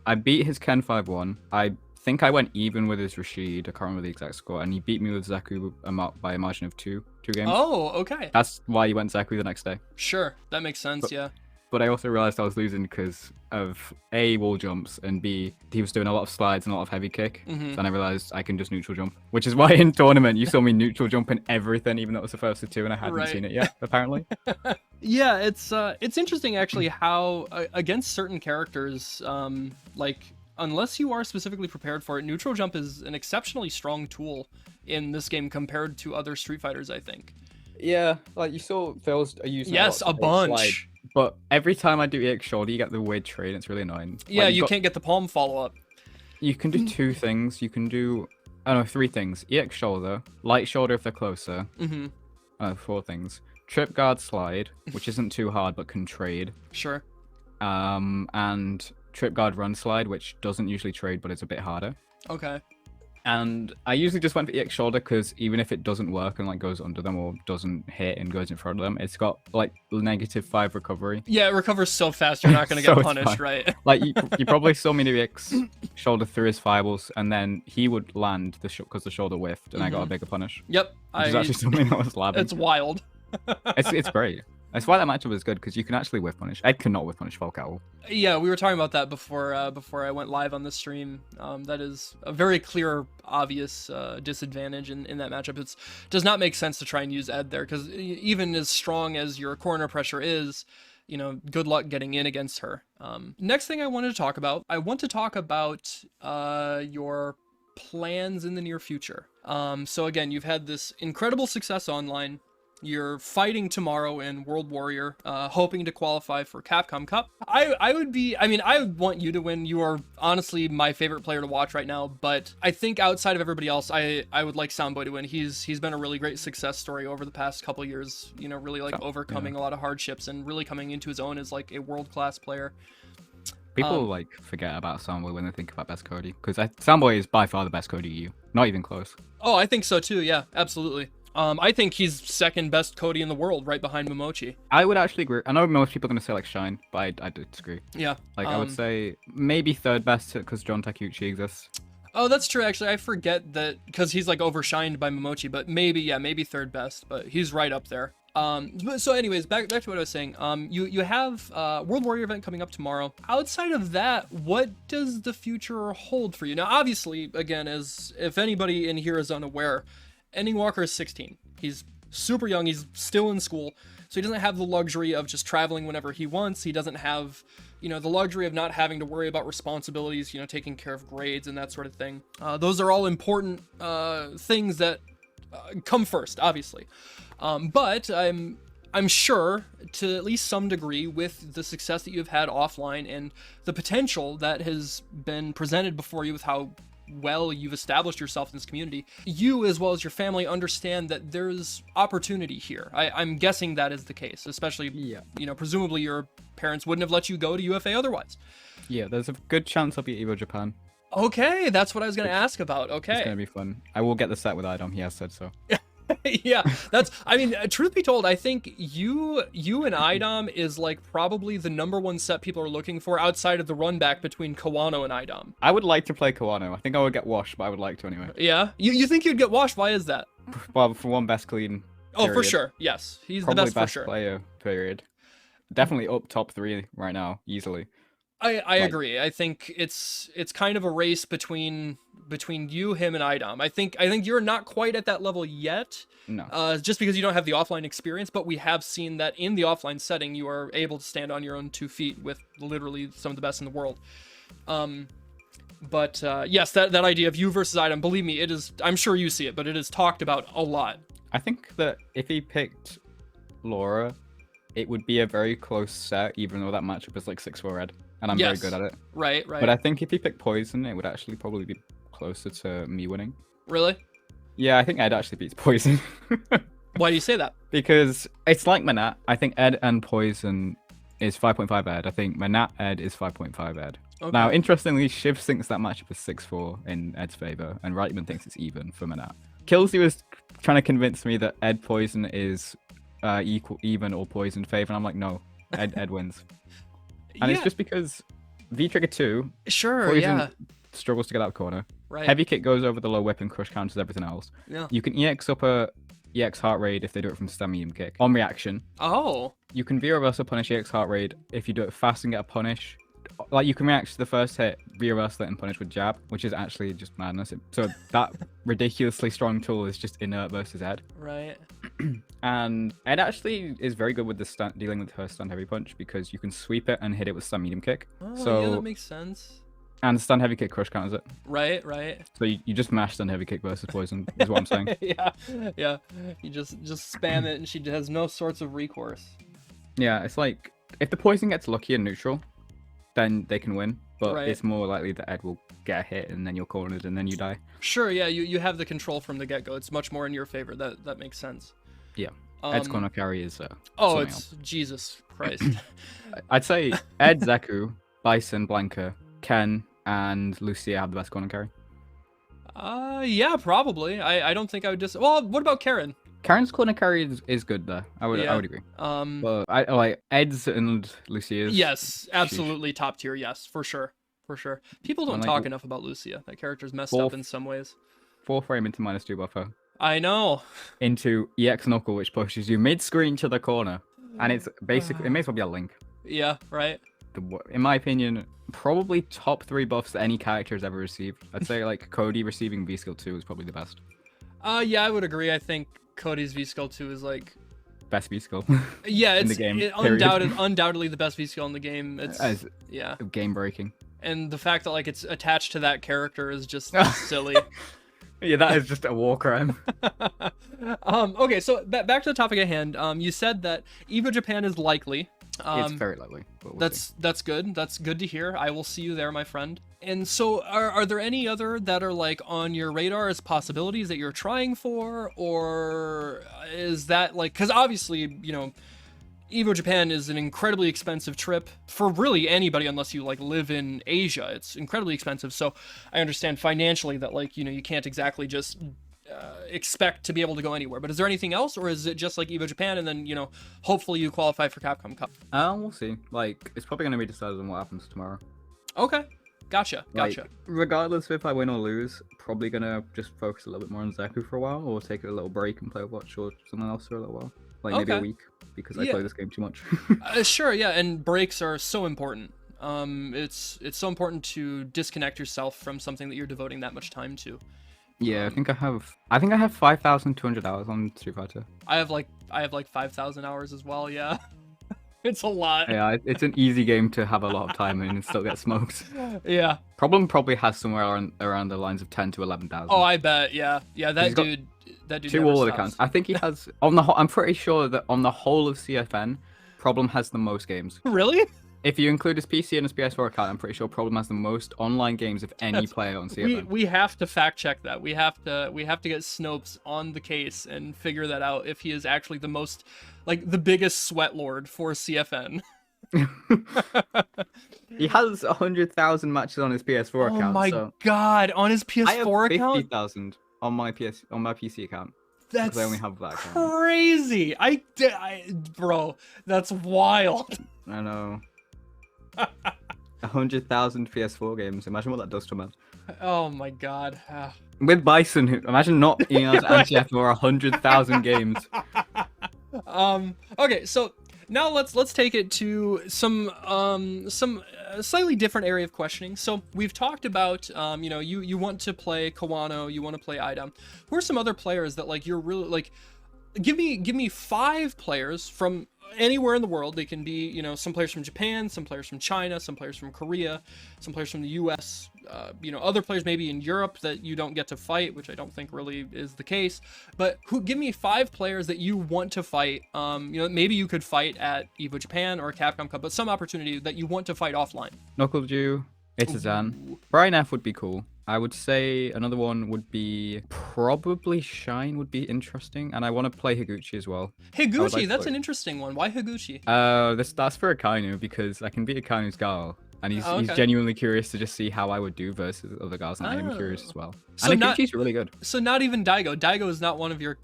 I beat his Ken 5-1. I think I went even with his Rashid. I can't remember the exact score, and he beat me with Zeku by a margin of two games. Oh, okay. That's why he went Zeku the next day. Sure, that makes sense. Yeah. But I also realized I was losing because of A, wall jumps, and B, he was doing a lot of slides and a lot of heavy kick. Then I realized I can just neutral jump, which is why in tournament you saw me neutral jumping everything, even though it was the first of two and I hadn't seen it yet, apparently. Yeah, it's interesting actually how against certain characters, like unless you are specifically prepared for it, neutral jump is an exceptionally strong tool in this game compared to other Street Fighters, I think. Yeah, like you saw Phil's using a bunch. Slide. But every time I do EX shoulder, you get the weird trade, and it's really annoying. Yeah, like, you can't get the palm follow-up. You can do two things. You can do, I don't know, three things. EX shoulder, light shoulder if they're closer. Four things. Trip guard slide, which isn't too hard, but can trade. Sure. And trip guard run slide, which doesn't usually trade, but it's a bit harder. Okay. And I usually just went for EX shoulder because even if it doesn't work and like goes under them or doesn't hit and goes in front of them, it's got like -5 recovery. Yeah, it recovers so fast you're not gonna get punished, right? Like you probably saw me do EX shoulder through his fireballs, and then he would land because the shoulder whiffed, and I got a bigger punish. Yep, which is actually something that was labbing. It's wild. It's great. That's why that matchup is good, because you can actually whiff punish. Ed cannot whiff punish Falcow. Yeah, we were talking about that before I went live on the stream. That is a very clear, obvious disadvantage in that matchup. It does not make sense to try and use Ed there, because even as strong as your corner pressure is, you know, good luck getting in against her. Next thing I wanted to talk about, your plans in the near future. So again, you've had this incredible success online. You're fighting tomorrow in World Warrior, hoping to qualify for Capcom Cup. I would want you to win. You are honestly my favorite player to watch right now, but I think outside of everybody else, I would like Soundboy to win. He's been a really great success story over the past couple years, you know, really like overcoming a lot of hardships and really coming into his own as like a world-class player. People like forget about Soundboy when they think about best Cody, because Soundboy is by far the best Cody EU. Not even close. Oh, I think so too. Yeah, absolutely. I think he's second best Cody in the world, right behind Momochi. I would actually agree. I know most people are going to say like Shine, but I disagree. Yeah. Like I would say maybe third best because John Takeuchi exists. Oh, that's true. Actually, I forget that because he's like overshined by Momochi, but maybe third best, but he's right up there. So anyways, back to what I was saying. You have World Warrior event coming up tomorrow. Outside of that, what does the future hold for you? Now, obviously, again, as if anybody in here is unaware, Endingwalker is 16. He's super young. He's still in school. So he doesn't have the luxury of just traveling whenever he wants. He doesn't have, you know, the luxury of not having to worry about responsibilities, you know, taking care of grades and that sort of thing. Those are all important things that come first, obviously. But I'm sure to at least some degree with the success that you've had offline and the potential that has been presented before you with how well you've established yourself in this community, you as well as your family understand that there's opportunity here. I'm guessing that is the case, especially, you know, presumably your parents wouldn't have let you go to UFA otherwise. Yeah, there's a good chance I'll be at Evo Japan. Okay, that's what I was going to ask about. Okay. It's going to be fun. I will get the set with Idom, he has said so. Yeah, truth be told, I think you and Idom is like probably the #1 set people are looking for outside of the run back between Kawano and Idom. I would like to play Kawano. I think I would get washed, but I would like to anyway. Yeah? You think you'd get washed? Why is that? Well, for one, best clean. Oh, for sure. Yes. He's probably the best for sure. Player, period. Definitely up top 3 right now, easily. I agree. I think it's kind of a race between you, him, and Idom. I think you're not quite at that level yet. No. Just because you don't have the offline experience, but we have seen that in the offline setting, you are able to stand on your own 2 feet with literally some of the best in the world. Yes, that idea of you versus Idom, believe me, it is. I'm sure you see it, but it is talked about a lot. I think that if he picked Laura, it would be a very close set, even though that matchup is like 6-4 red. And I'm very good at it. Right. But I think if he picked Poison, it would actually probably be closer to me winning. Really? Yeah, I think Ed actually beats Poison. Why do you say that? Because it's like Manat. I think Ed and Poison is 5.5 ed. I think Manat ed is 5.5 ed. Okay. Now, interestingly, Shiv thinks that matchup is 6-4 in Ed's favor, and Reitman thinks it's even for Manat. Killsy was trying to convince me that Ed poison is even or poison favor, and I'm like, no, Ed wins. And it's just because V Trigger 2, sure, poison struggles to get out of the corner. Right. Heavy kick goes over the low whip and crush counters everything else. Yeah. You can EX up a EX heart rate if they do it from stun medium kick on reaction. Oh. You can V-reversal punish EX heart rate if you do it fast and get a punish. Like, you can react to the first hit, V-reversal it and punish with jab, which is actually just madness. So that ridiculously strong tool is just inert versus Ed. Right. And Ed actually is very good with the stun, dealing with her stun heavy punch, because you can sweep it and hit it with stun medium kick. Oh, so yeah, that makes sense. And stun heavy kick crush counters it. Right. So you just mash stun heavy kick versus poison is what I'm saying. yeah. You just spam it and she has no sorts of recourse. Yeah, it's like if the poison gets lucky and neutral, then they can win. But it's more likely that Ed will get a hit and then you're cornered and then you die. Sure, yeah, you have the control from the get-go. It's much more in your favor. That makes sense. Yeah. Ed's corner carry is oh, it's else. Jesus Christ. I'd say Ed, Zeku, Bison, Blanca, Ken, and Lucia have the best corner carry. Yeah, probably. I don't think I would just. Well, what about Karen? Karen's corner carry is good there. I would agree. But I like Ed's and Lucia's. Yes, absolutely top tier. Yes, for sure. People don't talk enough about Lucia. That character's messed up in some ways. 4 frame into -2 buffer. I know. Into EX knuckle, which pushes you mid screen to the corner, and it's basically it may as well be a link. Yeah. Right. In my opinion, probably top 3 buffs that any character has ever received. I'd say like Cody receiving V skill 2 is probably the best. Yeah, I would agree. I think Cody's V skill 2 is like best V skill. Yeah, it's in the game, undoubtedly the best V skill in the game. It's game breaking. And the fact that like it's attached to that character is just silly. Yeah, that is just a war crime. Okay, so back to the topic at hand. You said that EVO Japan is likely. It's very likely. That's good. That's good to hear. I will see you there, my friend. And so, are there any other that are like on your radar as possibilities that you're trying for, or is that like, because obviously, you know, EVO Japan is an incredibly expensive trip for really anybody unless you like live in Asia. It's incredibly expensive. So I understand financially that like, you know, you can't exactly just expect to be able to go anywhere. But is there anything else, or is it just like EVO Japan and then, you know, hopefully you qualify for Capcom Cup? We'll see. Like, it's probably going to be decided on what happens tomorrow. Okay. Gotcha. Like, regardless if I win or lose, probably going to just focus a little bit more on Zeku for a while, or take a little break and play Watch or something else for a little while. Like maybe a week, because I play this game too much. Sure, yeah, and breaks are so important. It's so important to disconnect yourself from something that you're devoting that much time to. Yeah, I think I have 5,200 hours on Street Fighter. I have like 5,000 hours as well. Yeah, it's a lot. Yeah, it's an easy game to have a lot of time in and still get smoked. Yeah. Problem probably has somewhere around the lines of 10 to 11,000. Oh, I bet. Yeah. That dude. 2 all accounts. I think he has I'm pretty sure that on the whole of CFN, Problem has the most games. Really? If you include his PC and his PS4 account, I'm pretty sure Problem has the most online games of any player on CFN. We have to fact check that. We have to get Snopes on the case and figure that out if he is actually the most, like, the biggest sweat lord for CFN. He has 100,000 matches on his PS4 account. Oh my god, on his PS4 account? I have 50,000 on my PC account. That's I only have that account. Crazy. Bro, that's wild. I know. 100,000 PS4 games. Imagine what that does to a man. Oh my god. With Bison, imagine not Eon's anti-F for 100,000 games. Okay, so now let's take it to some slightly different area of questioning. So we've talked about you know, you want to play Kawano, you want to play Idam. Who are some other players that like you're really like? Give me 5 players from anywhere in the world. They can be, you know, some players from Japan, some players from China, some players from Korea, some players from the US, you know, other players maybe in Europe that you don't get to fight, which I don't think really is the case. But give me 5 players that you want to fight. You know, maybe you could fight at EVO Japan or Capcom Cup, but some opportunity that you want to fight offline. Knuckle Jew, Itazan. Brian F would be cool. I would say another one would be probably Shine would be interesting, and I want to play Higuchi as well. Higuchi, that's an interesting one. Why Higuchi? That's for Akainu because I can beat Akainu's Gal, and he's Oh, okay. genuinely curious to just see how I would do versus other Gals, and I am curious as well. So And Higuchi's really good. So not even Daigo. Daigo is not one of your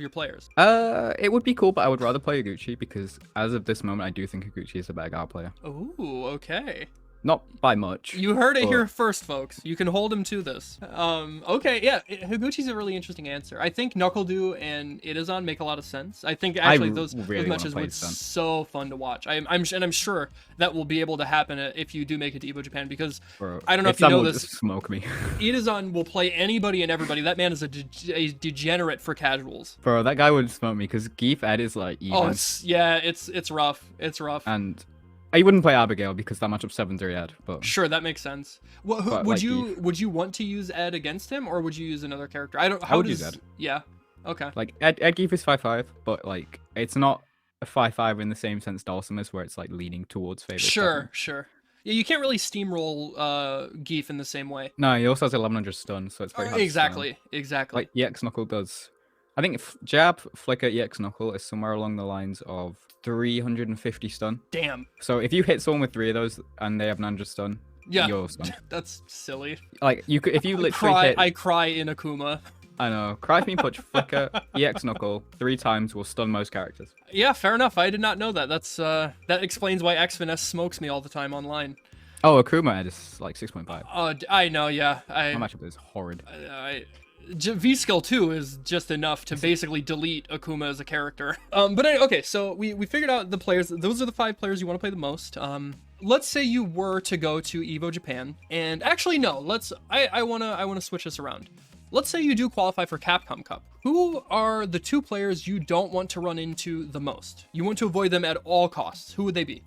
players. It would be cool, but I would rather play Higuchi because as of this moment, I do think Higuchi is a better Gal player. Ooh, okay. Not by much. You heard it here first, folks. You can hold him to this. Okay, yeah, Higuchi's a really interesting answer. I think NuckleDo and Itazan make a lot of sense. I think actually those matches would be so fun to watch. I'm sure that will be able to happen if you do make it to Evo Japan because I don't know if you know this. Smoke me. Itazan will play anybody and everybody. That man is a degenerate for casuals. Bro, that guy would smoke me because Geef Ed is like even. Oh, it's rough. It's rough. And I wouldn't play Abigail because that matchup 7-3 Ed, but sure, that makes sense. Would like you want to use Ed against him, or would you use another character? I would use Ed. Yeah. Okay. Like Ed Geef is 5-5, but like it's not a 5-5 in the same sense Dulcimus where it's like leaning towards favorite. Sure. Yeah, you can't really steamroll Geef in the same way. No, he also has 1100 stun, so it's very hard. Exactly. Like EX Knuckle does. I think Jab, Flicker, EX Knuckle is somewhere along the lines of 350 stun. Damn. So if you hit someone with 3 of those and they have 900 stun, yeah, you're stunned. That's silly. Like you could, if you literally hit, I cry in Akuma. I know. Cry Me Punch, Flicker, EX Knuckle 3 times will stun most characters. Yeah, fair enough. I did not know that. That explains why Xfiness smokes me all the time online. Oh, Akuma is like 6.5. I know. Yeah, my matchup is horrid. V skill 2 is just enough to basically delete Akuma as a character. But anyway, okay, so we figured out the players. Those are the 5 players you want to play the most. Let's say you were to go to Evo Japan, and actually no, I wanna switch this around. Let's say you do qualify for Capcom Cup. Who are the 2 players you don't want to run into the most? You want to avoid them at all costs. Who would they be?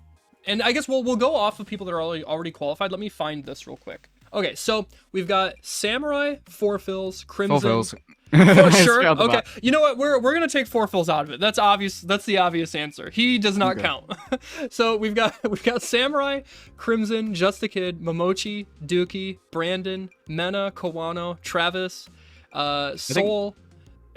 And I guess we'll go off of people that are already qualified. Let me find this real quick. Okay, so we've got Samurai, Four Fills, Crimson. Four Fills. For sure. Okay. You know what? We're gonna take Four Fills out of it. That's obvious. That's the obvious answer. He does not count. So we've got Samurai, Crimson, Just a Kid, Momochi, Dookie, Brandon, Mena, Kawano, Travis, Soul,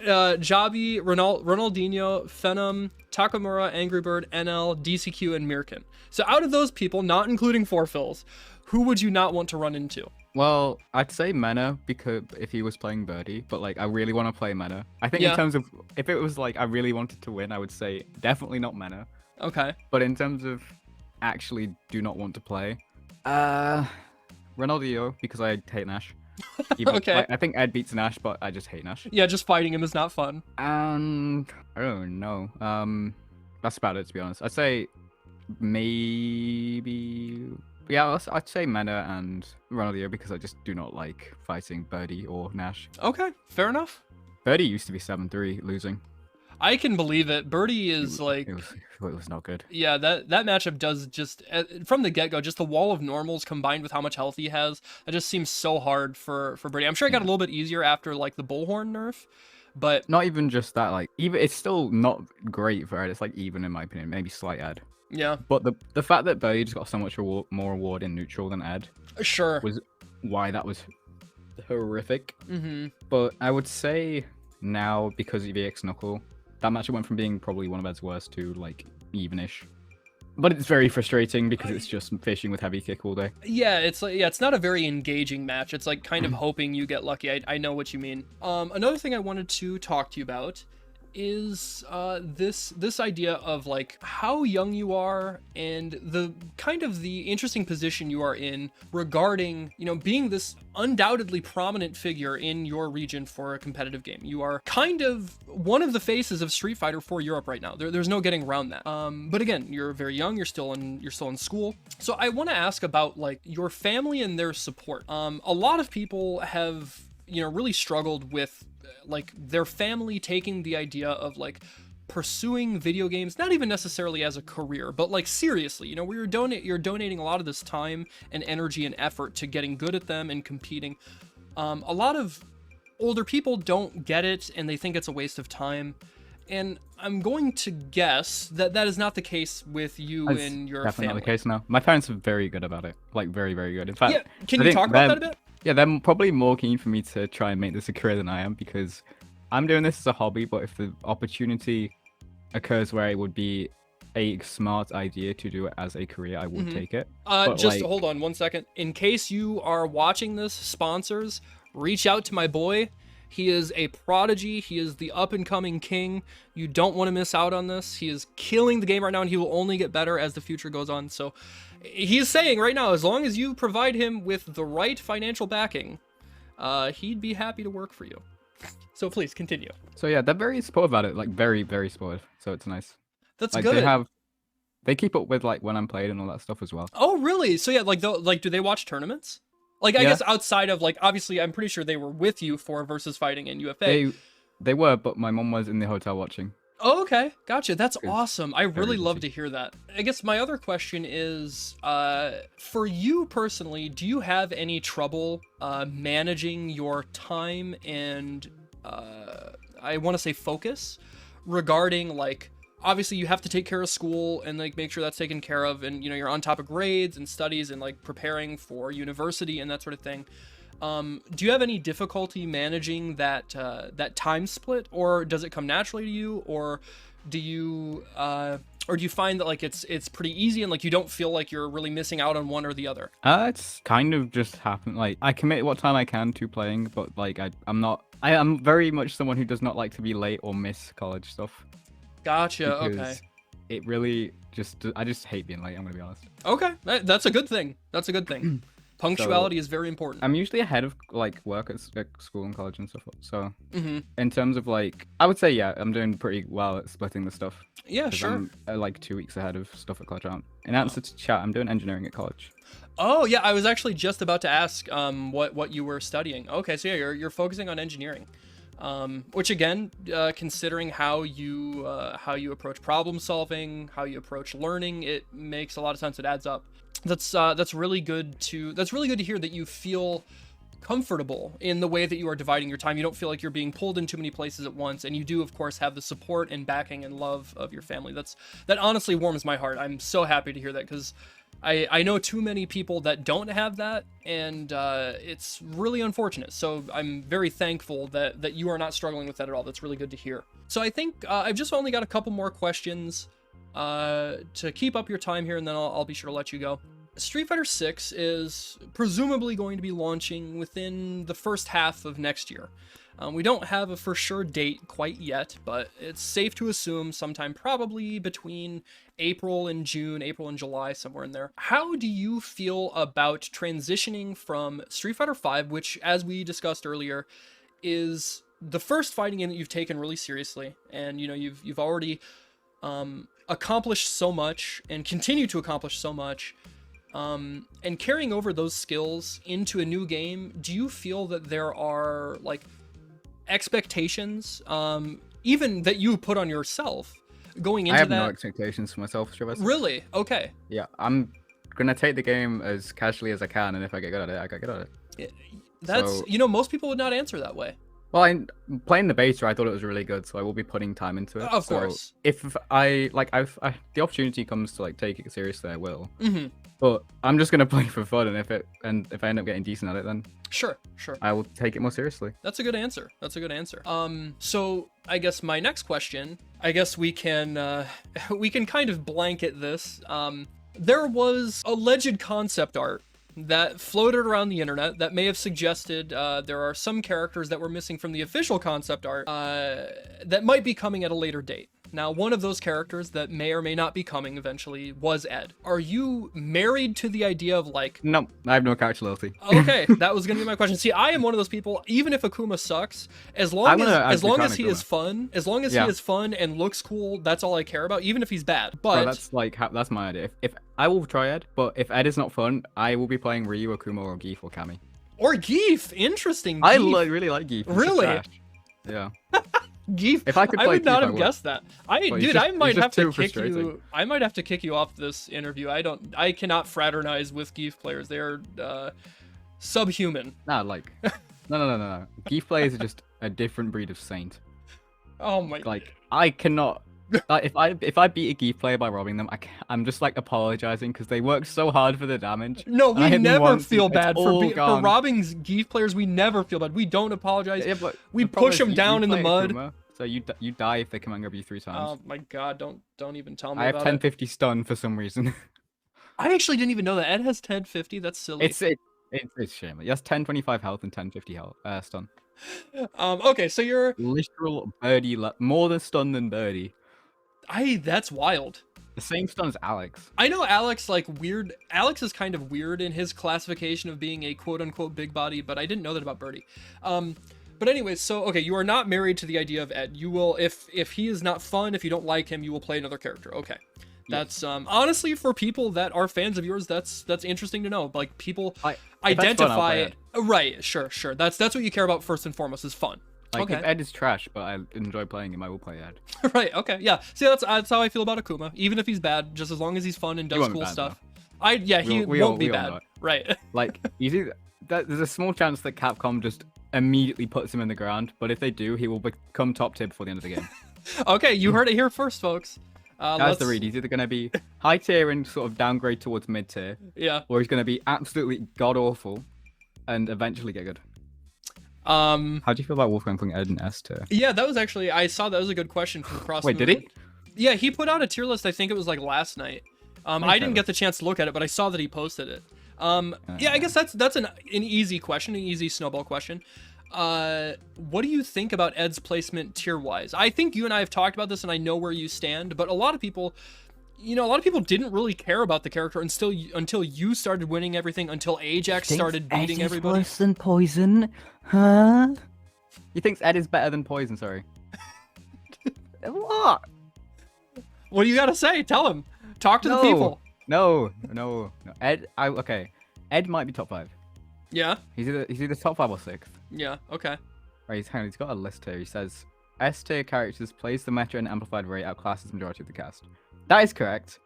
Jabi, Ronaldinho, Phenom, Takamura, Angry Bird, NL, DCQ, and Mirkin. So out of those people, not including Four Fills, who would you not want to run into? Well, I'd say Mena because if he was playing Birdie, but like I really want to play Mena. I think in terms of if it was like I really wanted to win, I would say definitely not Mena. Okay. But in terms of actually do not want to play, Ronaldinho because I hate Nash. Okay. Like, I think Ed beats Nash, but I just hate Nash. Yeah, just fighting him is not fun. And I don't know. That's about it to be honest. I'd say maybe. Yeah, I'd say Mena and Ronaldinho because I just do not like fighting Birdie or Nash. Okay, fair enough. Birdie used to be 7-3 losing. I can believe it. Birdie is it was not good. Yeah, that matchup does just from the get-go, just the wall of normals combined with how much health he has, that just seems so hard for Birdie. I'm sure it got a little bit easier after like the Bullhorn nerf, but not even just that. Like even it's still not great for Ed. It's like even in my opinion, maybe slight Ed. Yeah. But the fact that Birdie just got so much more reward in neutral than Ed was why that was horrific. Mm-hmm. But I would say now because of EX Knuckle, that matchup went from being probably one of Ed's worst to like evenish. But it's very frustrating because it's just fishing with heavy kick all day. Yeah, it's not a very engaging match. It's like kind of hoping you get lucky. I know what you mean. Another thing I wanted to talk to you about is this idea of like how young you are and the kind of the interesting position you are in regarding, you know, being this undoubtedly prominent figure in your region for a competitive game. You are kind of one of the faces of Street Fighter for Europe right now. There's no getting around that. But again, you're very young, you're still in school. So I want to ask about like your family and their support. A lot of people have, you know, really struggled with like their family taking the idea of like pursuing video games, not even necessarily as a career, but like seriously, you know, where you're donating a lot of this time and energy and effort to getting good at them and competing. A lot of older people don't get it and they think it's a waste of time. And I'm going to guess that that is not the case with you and your definitely family. Not the case now. My parents are very good about it, like very, very good. In fact, yeah, can you talk about that a bit? Yeah, they're probably more keen for me to try and make this a career than I am because I'm doing this as a hobby. But if the opportunity occurs where it would be a smart idea to do it as a career, I would take it. But Just hold on 1 second. In case you are watching this, sponsors, reach out to my boy. He is a prodigy. He is the up-and-coming king. You don't want to miss out on this. He is killing the game right now, and he will only get better as the future goes on. So he's saying right now, as long as you provide him with the right financial backing, he'd be happy to work for you. So please continue. So yeah, they're very supportive about it, like very, very supportive. So it's nice. That's Like good. they keep up with like when I'm playing and all that stuff as well. Oh, really? So yeah, like do they watch tournaments? Like I Yeah. guess outside of like obviously I'm pretty sure they were with you for versus fighting in UFA. They were, but my mom was in the hotel watching. Oh, okay. Gotcha. That's It's awesome. I really very love busy. to hear that. I guess my other question is, for you personally, do you have any trouble managing your time and I want to say focus regarding like obviously you have to take care of school and like make sure that's taken care of and you know you're on top of grades and studies and like preparing for university and that sort of thing. Do you have any difficulty managing that that time split, or does it come naturally to you, or do you find that like it's pretty easy and like you don't feel like you're really missing out on one or the other? It's kind of just happened. Like I commit what time I can to playing, but like I'm not. I am very much someone who does not like to be late or miss college stuff. Gotcha. Okay. Because it really I just hate being late. I'm gonna be honest. Okay. That's a good thing. That's a good thing. Punctuality is very important. I'm usually ahead of like work at school and college and stuff. So Mm-hmm. in terms of like, I would say yeah, I'm doing pretty well at splitting the stuff. Yeah, 'Cause sure. I'm like 2 weeks ahead of stuff at college. In answer to chat, I'm doing engineering at college. Oh yeah, I was actually just about to ask what you were studying. Okay, so yeah, you're focusing on engineering, which again, considering how you approach problem solving, how you approach learning, it makes a lot of sense. It adds up. That's really good to hear that you feel comfortable in the way that you are dividing your time. You don't feel like you're being pulled in too many places at once, and you do of course have the support and backing and love of your family. That honestly warms my heart. I'm so happy to hear that because I know too many people that don't have that, and it's really unfortunate. So I'm very thankful that you are not struggling with that at all. That's really good to hear. So I think I've just only got a couple more questions to keep up your time here, and then I'll be sure to let you go. Street Fighter 6 is presumably going to be launching within the first half of next year. We don't have a for sure date quite yet, but it's safe to assume sometime probably between April and June, April and July, somewhere in there. How do you feel about transitioning from Street Fighter 5, which, as we discussed earlier, is the first fighting game that you've taken really seriously, and you know you've already accomplished so much and continue to accomplish so much, and carrying over those skills into a new game? Do you feel that there are like expectations, even that you put on yourself going into I have that? no expectations for myself, Travis. Really? Okay. Yeah, I'm gonna take the game as casually as I can, and if I get good at it, I get good at it. That's, So- you know, most people would not answer that way. Well, playing the beta, I thought it was really good, so I will be putting time into it. Of So course. if I like, the opportunity comes to like take it seriously, I will. Mm-hmm. But I'm just gonna play for fun, and if I end up getting decent at it, then Sure. I will take it more seriously. That's a good answer. So I guess my next question, I guess we can we can kind of blanket this. There was alleged concept art that floated around the internet that may have suggested there are some characters that were missing from the official concept art that might be coming at a later date. Now, one of those characters that may or may not be coming eventually was Ed. Are you married to the idea of like... No, I have no character loyalty. Okay, that was gonna be my question. See, I am one of those people, even if Akuma sucks, as long as he is fun, he is fun and looks cool, that's all I care about, even if he's bad. But That's my idea. If I will try Ed, but if Ed is not fun, I will be playing Ryu, Akuma, or Geef, or Cammy. Or Geef, interesting. I Geef. really like Geef. He's Really? trash. Yeah. Geef. If I could I play would not Geef, I have would. guessed that. Well, he's I might just have to too kick you. frustrating. I might have to kick you off this interview. I cannot fraternize with Geef players. They're subhuman. Nah, like, no. Geef players are just a different breed of saint. Oh my. Like, I cannot Like if I beat a Geef player by robbing them, I'm just like apologizing because they worked so hard for the damage. No, and I we hit them never once, feel it's bad all for gone. robbing Geef players. We never feel bad. We don't apologize. Yeah, but we the problem push is them down you in the play mud. Akuma, so you die if they come and grab you 3 times. Oh my god, don't even tell me I have about it. 1050 stun for some reason. I actually didn't even know that Ed has 1050. That's silly. It's shameless. He has 1025 health and 1050 health stun. Okay, so you're Literal birdie more than stun than birdie. That's wild. The same stun as Alex. I know Alex weird. Alex is kind of weird in his classification of being a quote unquote big body, but I didn't know that about Birdie. But anyways, so okay, you are not married to the idea of Ed. You will, if he is not fun, if you don't like him, you will play another character. Okay. That's honestly, for people that are fans of yours, that's interesting to know. Like, people identify right. Sure. That's what you care about first and foremost, is fun. Like, okay. If Ed is trash, but I enjoy playing him, I will play Ed. Right. Okay. Yeah. See, that's how I feel about Akuma. Even if he's bad, just as long as he's fun and does cool stuff. He won't be bad. Right. Like, you see, there's a small chance that Capcom just immediately puts him in the ground, but if they do, he will become top tier before the end of the game. Okay, you heard it here first, folks. That's the read. He's either going to be high tier and sort of downgrade towards mid tier, yeah, or he's going to be absolutely god awful and eventually get good. How do you feel about Wolfgang putting Ed in S tier? Yeah, that was actually, I saw that was a good question from Cross. Wait, did he? Yeah, he put out a tier list. I think it was like last night. I didn't get the chance to look at it, but I saw that he posted it. Yeah, I guess that's an easy question, an easy snowball question. What do you think about Ed's placement tier-wise? I think you and I have talked about this, and I know where you stand, but a lot of people, didn't really care about the character until you started winning everything, until Ajax started beating everybody. Ed is worse than Poison? Huh? He thinks Ed is better than Poison, sorry. What? What do you gotta say? Tell him. Talk to the people. No. Ed might be top 5. Yeah? He's either top 5 or 6th. Yeah, okay. Right, he's got a list here. He says, S tier characters plays the meta and amplified rate outclasses majority of the cast. That is correct,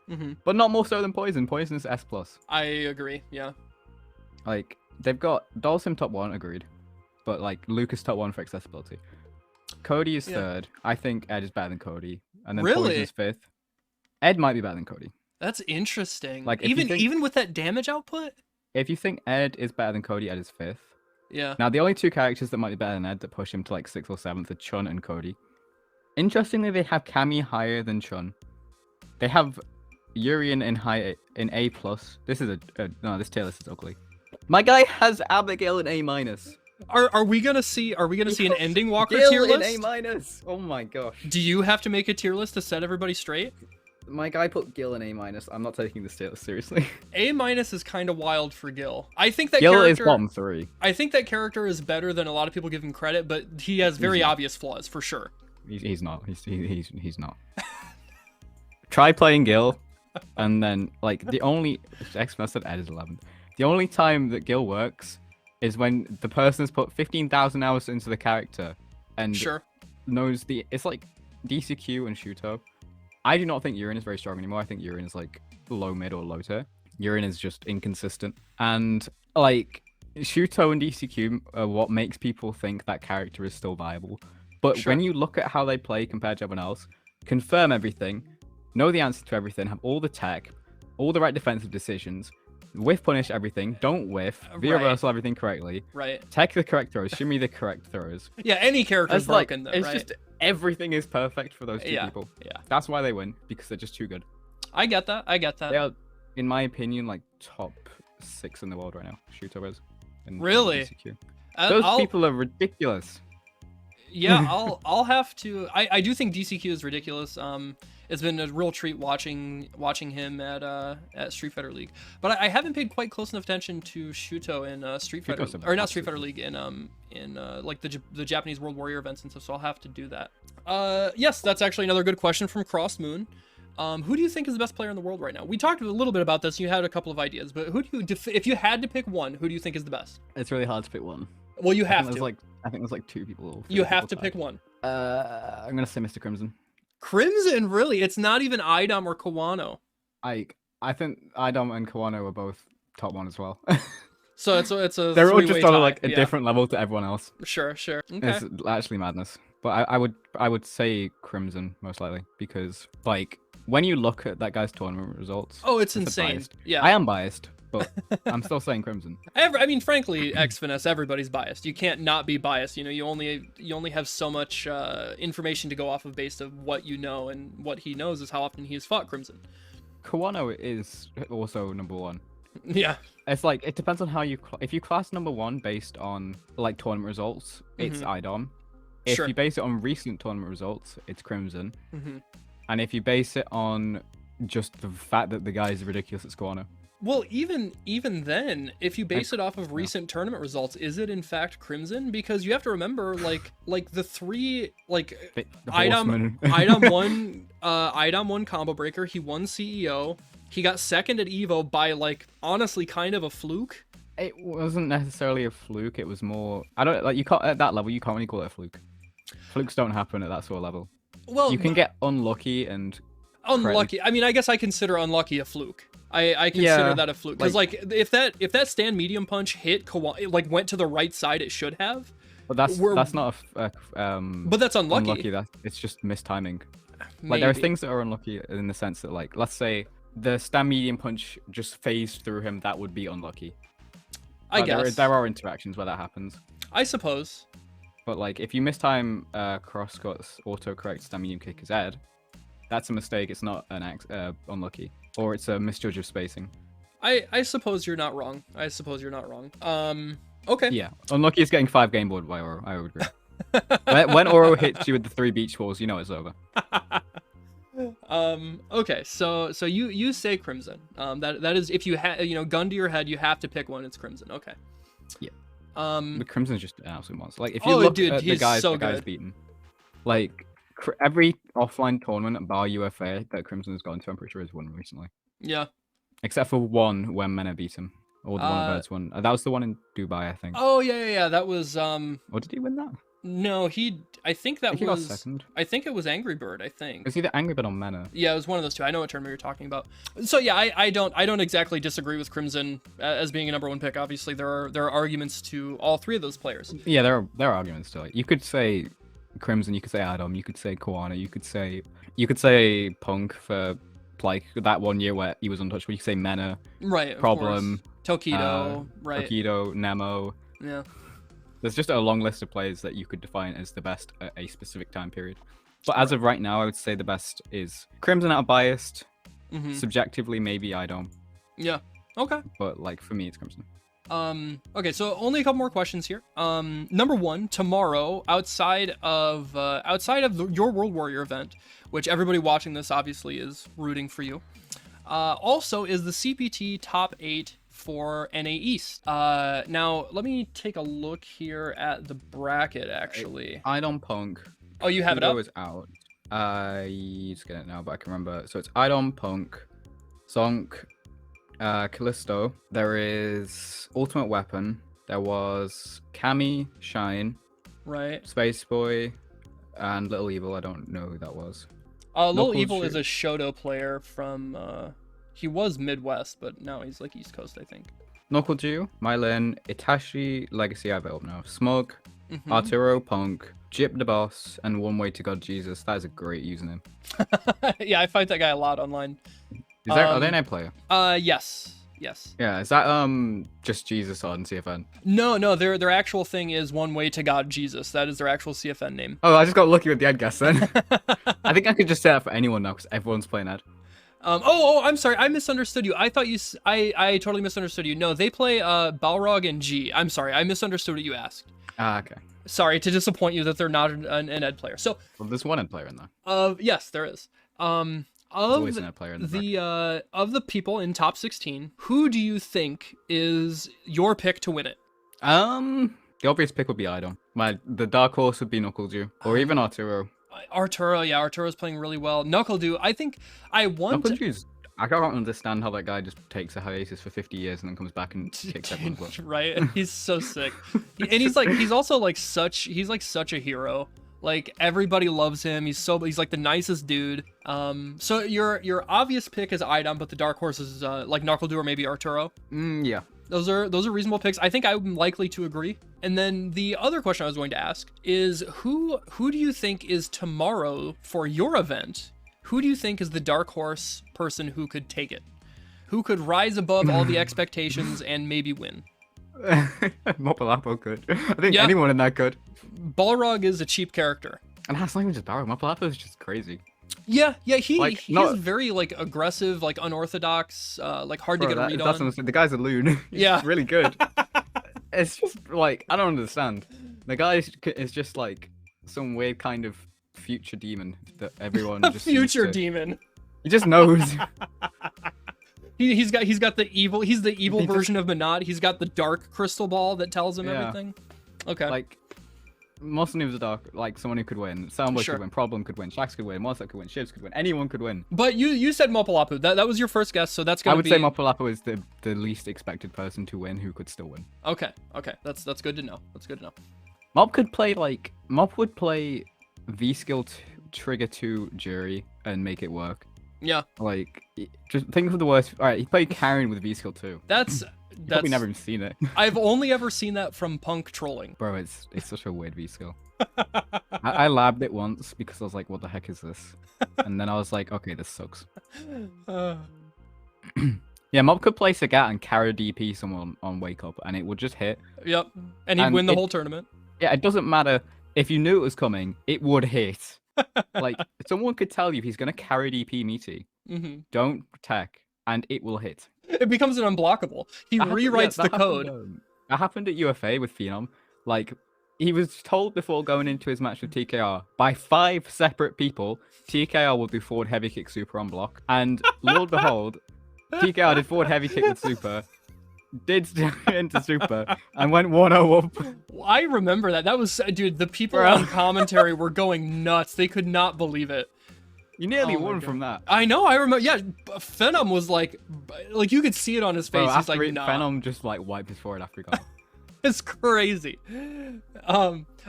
but not more so than Poison. Poison is S+. I agree, yeah. Like, they've got Dalsim top 1, agreed. But, like, Lucas top 1 for accessibility. Cody is 3rd. I think Ed is better than Cody. And then Poison is 5th. Ed might be better than Cody. That's interesting. Like, even with that damage output? If you think Ed is better than Cody, Ed is 5th. Yeah. Now, the only 2 characters that might be better than Ed that push him to like 6th or 7th are Chun and Cody. Interestingly, they have Cammy higher than Chun. They have Urian in A+. This is no, this tier list is ugly. My guy has Abigail in A-. Are we gonna see an Endingwalker tier Gil list? in A-. Oh my gosh. Do you have to make a tier list to set everybody straight? My guy put Gil in A-. I'm not taking this tier list seriously. A- is kind of wild for Gil. I think that Gil character is bottom 3. I think that character is better than a lot of people give him credit, but he has very obvious flaws for sure. He's not. He's not. Try playing Gil, and then like the only X-Men said Ed is 11th. The only time that Gil works is when the person has put 15,000 hours into the character and knows it's like DCQ and Shuto. I do not think Urine is very strong anymore. I think Urine is like low mid or low tier. Urine is just inconsistent. And like Shuto and DCQ are what makes people think that character is still viable. But when you look at how they play compared to everyone else, confirm everything, know the answer to everything, have all the tech, all the right defensive decisions, whiff punish everything, don't whiff, reversal everything correctly, tech the correct throws, shimmy the correct throws. Yeah, any character is broken though, it's just everything is perfect for those 2 people. Yeah. That's why they win, because they're just too good. I get that. They are, in my opinion, like top 6 in the world right now. Shuto is. Really? Those people are ridiculous. Yeah, I'll have to. I do think DCQ is ridiculous. It's been a real treat watching him at Street Fighter League, but I haven't paid quite close enough attention to Shuto in Street Fighter, or not Street Fighter League, in like the Japanese World Warrior events and stuff. So I'll have to do that. Yes, that's actually another good question from Cross Moon. Who do you think is the best player in the world right now? We talked a little bit about this. You had a couple of ideas, but if you had to pick one, who do you think is the best? It's really hard to pick one. Well, you have to. I think there's like 2 people. You have to pick one. I'm gonna say Mr. Crimson. Crimson, really? It's not even Idom or Kawano. I think Idom and Kawano are both top 1 as well. So it's a they're all just on tie. like a different level to everyone else. Sure. Okay. It's actually madness. But I would say Crimson most likely because like when you look at that guy's tournament results, Oh, it's a insane. biased. Yeah. I am biased, but I'm still saying Crimson. I mean, frankly, X-Finesse, everybody's biased. You can't not be biased. You know, you only have so much information to go off of based of what you know, and what he knows is how often he has fought Crimson. Kawano is also number 1. Yeah. It's like it depends on how you if you class number 1 based on like tournament results, it's IDOM. If Sure. you base it on recent tournament results, it's Crimson. Mm-hmm. And if you base it on just the fact that the guy is ridiculous at Squano. Well, even then, if you base it off of recent tournament results, is it in fact Crimson? Because you have to remember, like the three, like The IDOM, Horseman. IDOM won Combo Breaker. He won CEO. He got second at Evo by like honestly kind of a fluke. It wasn't necessarily a fluke. It was more. I don't like you can't at that level. You can't really call it a fluke. Flukes don't happen at that sort of level. Well, You can get unlucky and unlucky. I mean, I guess I consider unlucky a fluke. I consider Yeah, that a fluke because like if that stand medium punch hit like went to the right side, it should have. but that's not But that's unlucky. It's just mistiming. Maybe. Like there are things that are unlucky in the sense that like let's say the stand medium punch just phased through him, that would be unlucky. I guess there are interactions where that happens. I suppose. But like if you mistime Crosscut's autocorrect stand medium kick as Ed, that's a mistake. It's not an unlucky, or it's a misjudge of spacing. I suppose you're not wrong. Okay. Yeah, unlucky is getting 5 game board by Oro. I would agree. when Oro hits you with the 3 beach balls, you know it's over. Okay, so you say Crimson. That is if you gun to your head, you have to pick one. It's Crimson. Okay. Yeah. The Crimson's just an absolute monster. Like if you look at the guys so the guys good. beaten, like every offline tournament bar UFA that Crimson has gone to, I'm pretty sure has won recently. Yeah. Except for one when Mena beat him, or the one Birds won. That was the one in Dubai, I think. Oh yeah. That was Or did he win that? No, I think that he got was second. I think it was Angry Bird. I think. It was either Angry Bird or Mena. Yeah, it was one of those two. I know what tournament you're talking about. So yeah, I don't exactly disagree with Crimson as being a number 1 pick. Obviously, there are arguments to all 3 of those players. Yeah, there are arguments to it. You could say Crimson, you could say Adam, you could say Koana, you could say Punk for like that 1 year where he was untouchable. You could say Mena, Right. Problem, Tokido, right. Tokido, Nemo. Yeah. There's just a long list of players that you could define as the best at a specific time period. But as of right now, I would say the best is Crimson out of biased. Subjectively, maybe Idom. Yeah. Okay. But like for me, it's Crimson. Okay, so only a couple more questions here. Number 1, tomorrow, outside of your World Warrior event, which everybody watching this obviously is rooting for you. Also is the CPT top 8 for NA East. Now let me take a look here at the bracket actually. Idom Punk. Oh, you have it up? Is out. I just get it now, but I can remember. So it's Idom Punk, Zonk, Callisto. There is Ultimate Weapon. There was Cammy, Shine, Right. Space Boy, and Little Evil. I don't know who that was. Little Knuckles Evil is Shoot. a Shoto player from he was Midwest, but now he's like East Coast, I think. Knuckledew, Mylin, Itachi, Legacy, I have it up now. Smug, Mhm. Arturo, Punk, Jip the Boss, and One Way to God Jesus. That is a great username. Yeah, I fight that guy a lot online. Is there, are they an A player? Yes. Yeah, is that just Jesus on CFN? No, their actual thing is One Way to God Jesus. That is their actual CFN name. Oh, I just got lucky with the Ed guess then. I think I could just say that for anyone now because everyone's playing Ed. I'm sorry, I misunderstood you. I thought I totally misunderstood you. No, they play Balrog and G. I'm sorry, I misunderstood what you asked. Ah, okay. Sorry to disappoint you that they're not an Ed player. So, Well, there's one Ed player in there. yes, there is. There's always an Ed player in the Of the people in top 16, who do you think is your pick to win it? The obvious pick would be Idom. The dark horse would be Knuckledew, or even Arturo. Arturo's playing really well. Knuckledew, I think I want to... Knuckledew's... I can't understand how that guy just takes a hiatus for 50 years and then comes back and kicks everyone's butt. Right? He's so sick. And he's like such a hero. Like everybody loves him. He's like the nicest dude. So your obvious pick is Idom, but the dark horse is like Knuckledew or maybe Arturo. Yeah. those are reasonable picks. I think I'm likely to agree. And then the other question I was going to ask is who do you think is tomorrow for your event? Who do you think is the dark horse person who could take it? Who could rise above all the expectations and maybe win? MrMostafles could. I think anyone in that could. Balrog is a cheap character. And that's not even just Balrog. MrMostafles is just crazy. Yeah, he's not- very like aggressive, like unorthodox, like hard to get a read that's on. the guy's a loon. Yeah. He's really good. It's just like I don't understand. The guy is just like some weird kind of future demon that everyone just seems Future to- demon. He just knows. He's got the evil. He's the evil He just- version of Minot. He's got the dark crystal ball that tells him Yeah. everything. Okay. Like most of the dark, like someone who could win. Soundboy Sure. could win. Problem could win. Shax could win. Monster could win. Shivs could win. Anyone could win. But you said MrMostafles. That was your first guess, so that's gonna I would be. say MrMostafles is the least expected person to win who could still win. Okay. That's good to know. Mob would play V skill trigger 2 jury and make it work. Yeah. Like just think of the worst. All right, he played Karen with V skill 2. That's Probably never even seen it. I've only ever seen that from Punk trolling. Bro, it's such a weird V skill. I labbed it once because I was like, what the heck is this? And then I was like, okay, this sucks. Yeah, Mob could play Sagat and carry DP someone on Wake Up and it would just hit. Yep. And he'd And win the whole tournament. Yeah, it doesn't matter if you knew it was coming, it would hit. Like someone could tell you if he's gonna carry DP meaty, don't tech, and it will hit. It becomes an unblockable. He rewrites the code. That happened at UFA with Phenom. Like he was told before going into his match with TKR by 5 separate people, TKR would do forward heavy kick super on block, and Lord behold, TKR did forward heavy kick with super, did into super, and went 1-0 up. I remember that. That was, dude, the people Bro. on commentary were going nuts. They could not believe it. You nearly Oh my won God. from that. I know, I remember. Yeah, Phenom was like you could see it on his face. Bro, He's after like, it, nah. Phenom just like wiped his forehead after he got off. It's crazy.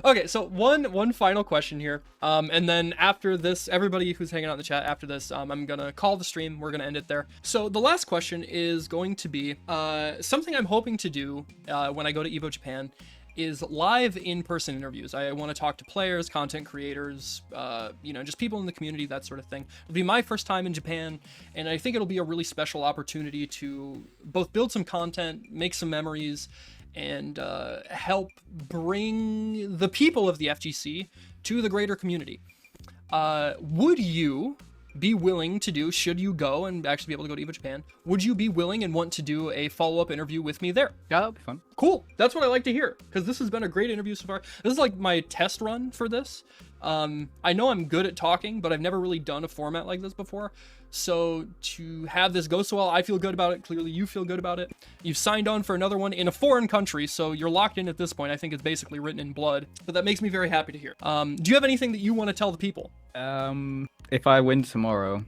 Okay, so one final question here. And then after this, everybody who's hanging out in the chat after this, I'm gonna call the stream. We're gonna end it there. So the last question is going to be something I'm hoping to do when I go to Evo Japan is live in-person interviews. I want to talk to players, content creators, just people in the community, that sort of thing. It'll be my first time in Japan, and I think it'll be a really special opportunity to both build some content, make some memories, and help bring the people of the FGC to the greater community. Would you be willing to do, should you go and actually be able to go to Evo Japan, would you be willing and want to do a follow-up interview with me there? Yeah, that'll be fun. Cool. That's what I like to hear, because this has been a great interview so far. This is like my test run for this. I know I'm good at talking, but I've never really done a format like this before. So to have this go so well, I feel good about it. Clearly you feel good about it. You've signed on for another one in a foreign country, so you're locked in at this point. I think it's basically written in blood, but that makes me very happy to hear. Do you have anything that you want to tell the people? If I win tomorrow,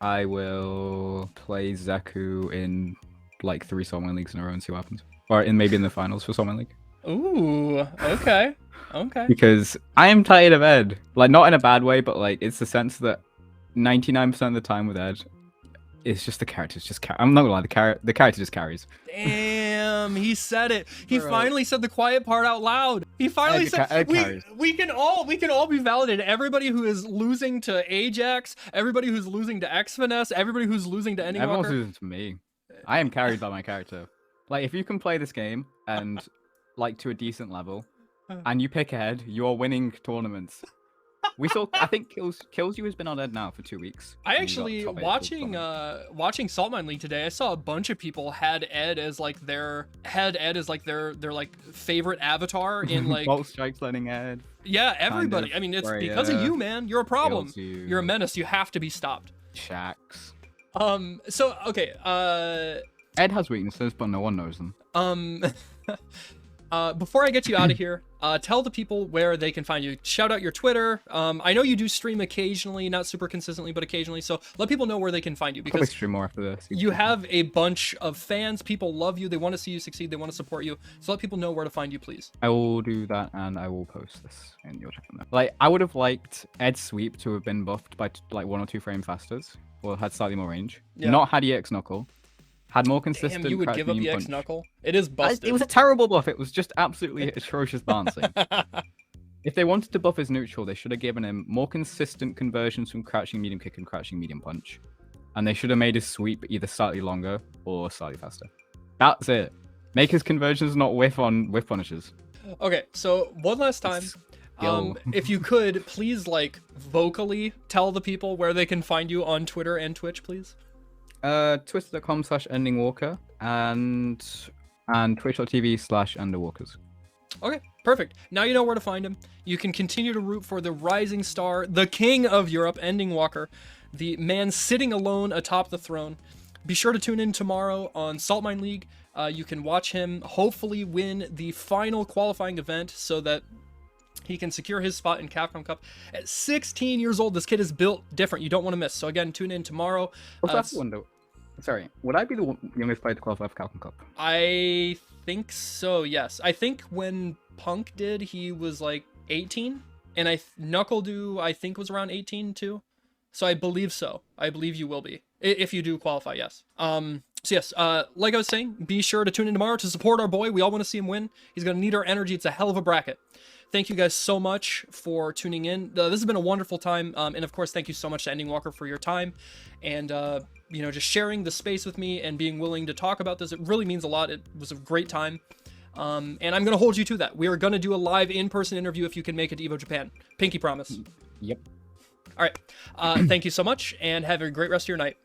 I will play Zeku in like 3 Summoning Leagues in a row and see what happens. Or maybe in the finals for Summoning League. Ooh, okay. Okay. Because I am tired of Ed. Like, not in a bad way, but like, it's the sense that 99% of the time with Ed, it's just the characters just I'm not gonna lie, the character just carries. Damn, he said it. He Bro. finally said the quiet part out loud. He finally said Ed carries. we can all be validated. Everybody who is losing to Ajax, everybody who's losing to X-Finesse, everybody who's losing to Everyone's Endingwalker. losing to me. I am carried by my character. Like, if you can play this game and like to a decent level, and you pick Ed, you're winning tournaments. We saw. I think Kills You has been on Ed now for 2 weeks. I and he got actually top 8 watching tournament. watching Saltmine League today. I saw a bunch of people had Ed as like their like favorite avatar in like Bolt Strike's letting Ed. yeah, everybody. of, I mean, it's where, because of you, man. You're a problem. Kills You. You're a menace. You have to be stopped. Shax. So okay, Ed has weaknesses, but no one knows them. before I get you out of here, tell the people where they can find you. Shout out your Twitter. I know you do stream occasionally, not super consistently, but occasionally. So let people know where they can find you, Probably because stream more after this. you have a bunch of fans. People love you. They want to see you succeed. They want to support you. So let people know where to find you, please. I will do that, and I will post this in your chat. Like, I would have liked Ed's sweep to have been buffed by like 1 or 2 frame fasters, or had slightly more range. Yeah. Not had EX Knuckle. had more consistent. Damn, you would crouch give up medium the X punch. knuckle. It is busted. It was a terrible buff. It was just absolutely atrocious balancing. If they wanted to buff his neutral, they should have given him more consistent conversions from crouching medium kick and crouching medium punch. And they should have made his sweep either slightly longer or slightly faster. That's it. Make his conversions not whiff on whiff punishes. Okay, so one last time, if you could please like vocally tell the people where they can find you on Twitter and Twitch, please. Twitter.com/Endingwalker and twitch.tv/Underwalkers. Okay, perfect. Now you know where to find him. You can continue to root for the rising star, the king of Europe, Endingwalker, the man sitting alone atop the throne. Be sure to tune in tomorrow on Salt Mine League. You can watch him hopefully win the final qualifying event so that he can secure his spot in Capcom Cup. At 16 years old, this kid is built different. You don't want to miss. So again, tune in tomorrow. Sorry, would I be the youngest player to qualify for Capcom Cup? I think so, yes. I think when Punk did, he was like 18. And Knuckle I think, was around 18 too. So I believe so. I believe you will be. If you do qualify, yes. So yes, like I was saying, be sure to tune in tomorrow to support our boy. We all want to see him win. He's going to need our energy. It's a hell of a bracket. Thank you guys so much for tuning in. This has been a wonderful time. And of course, thank you so much to Endingwalker for your time. And, just sharing the space with me and being willing to talk about this. It really means a lot. It was a great time. And I'm going to hold you to that. We are going to do a live in-person interview if you can make it to Evo Japan. Pinky promise. Yep. All right. Thank you so much and have a great rest of your night.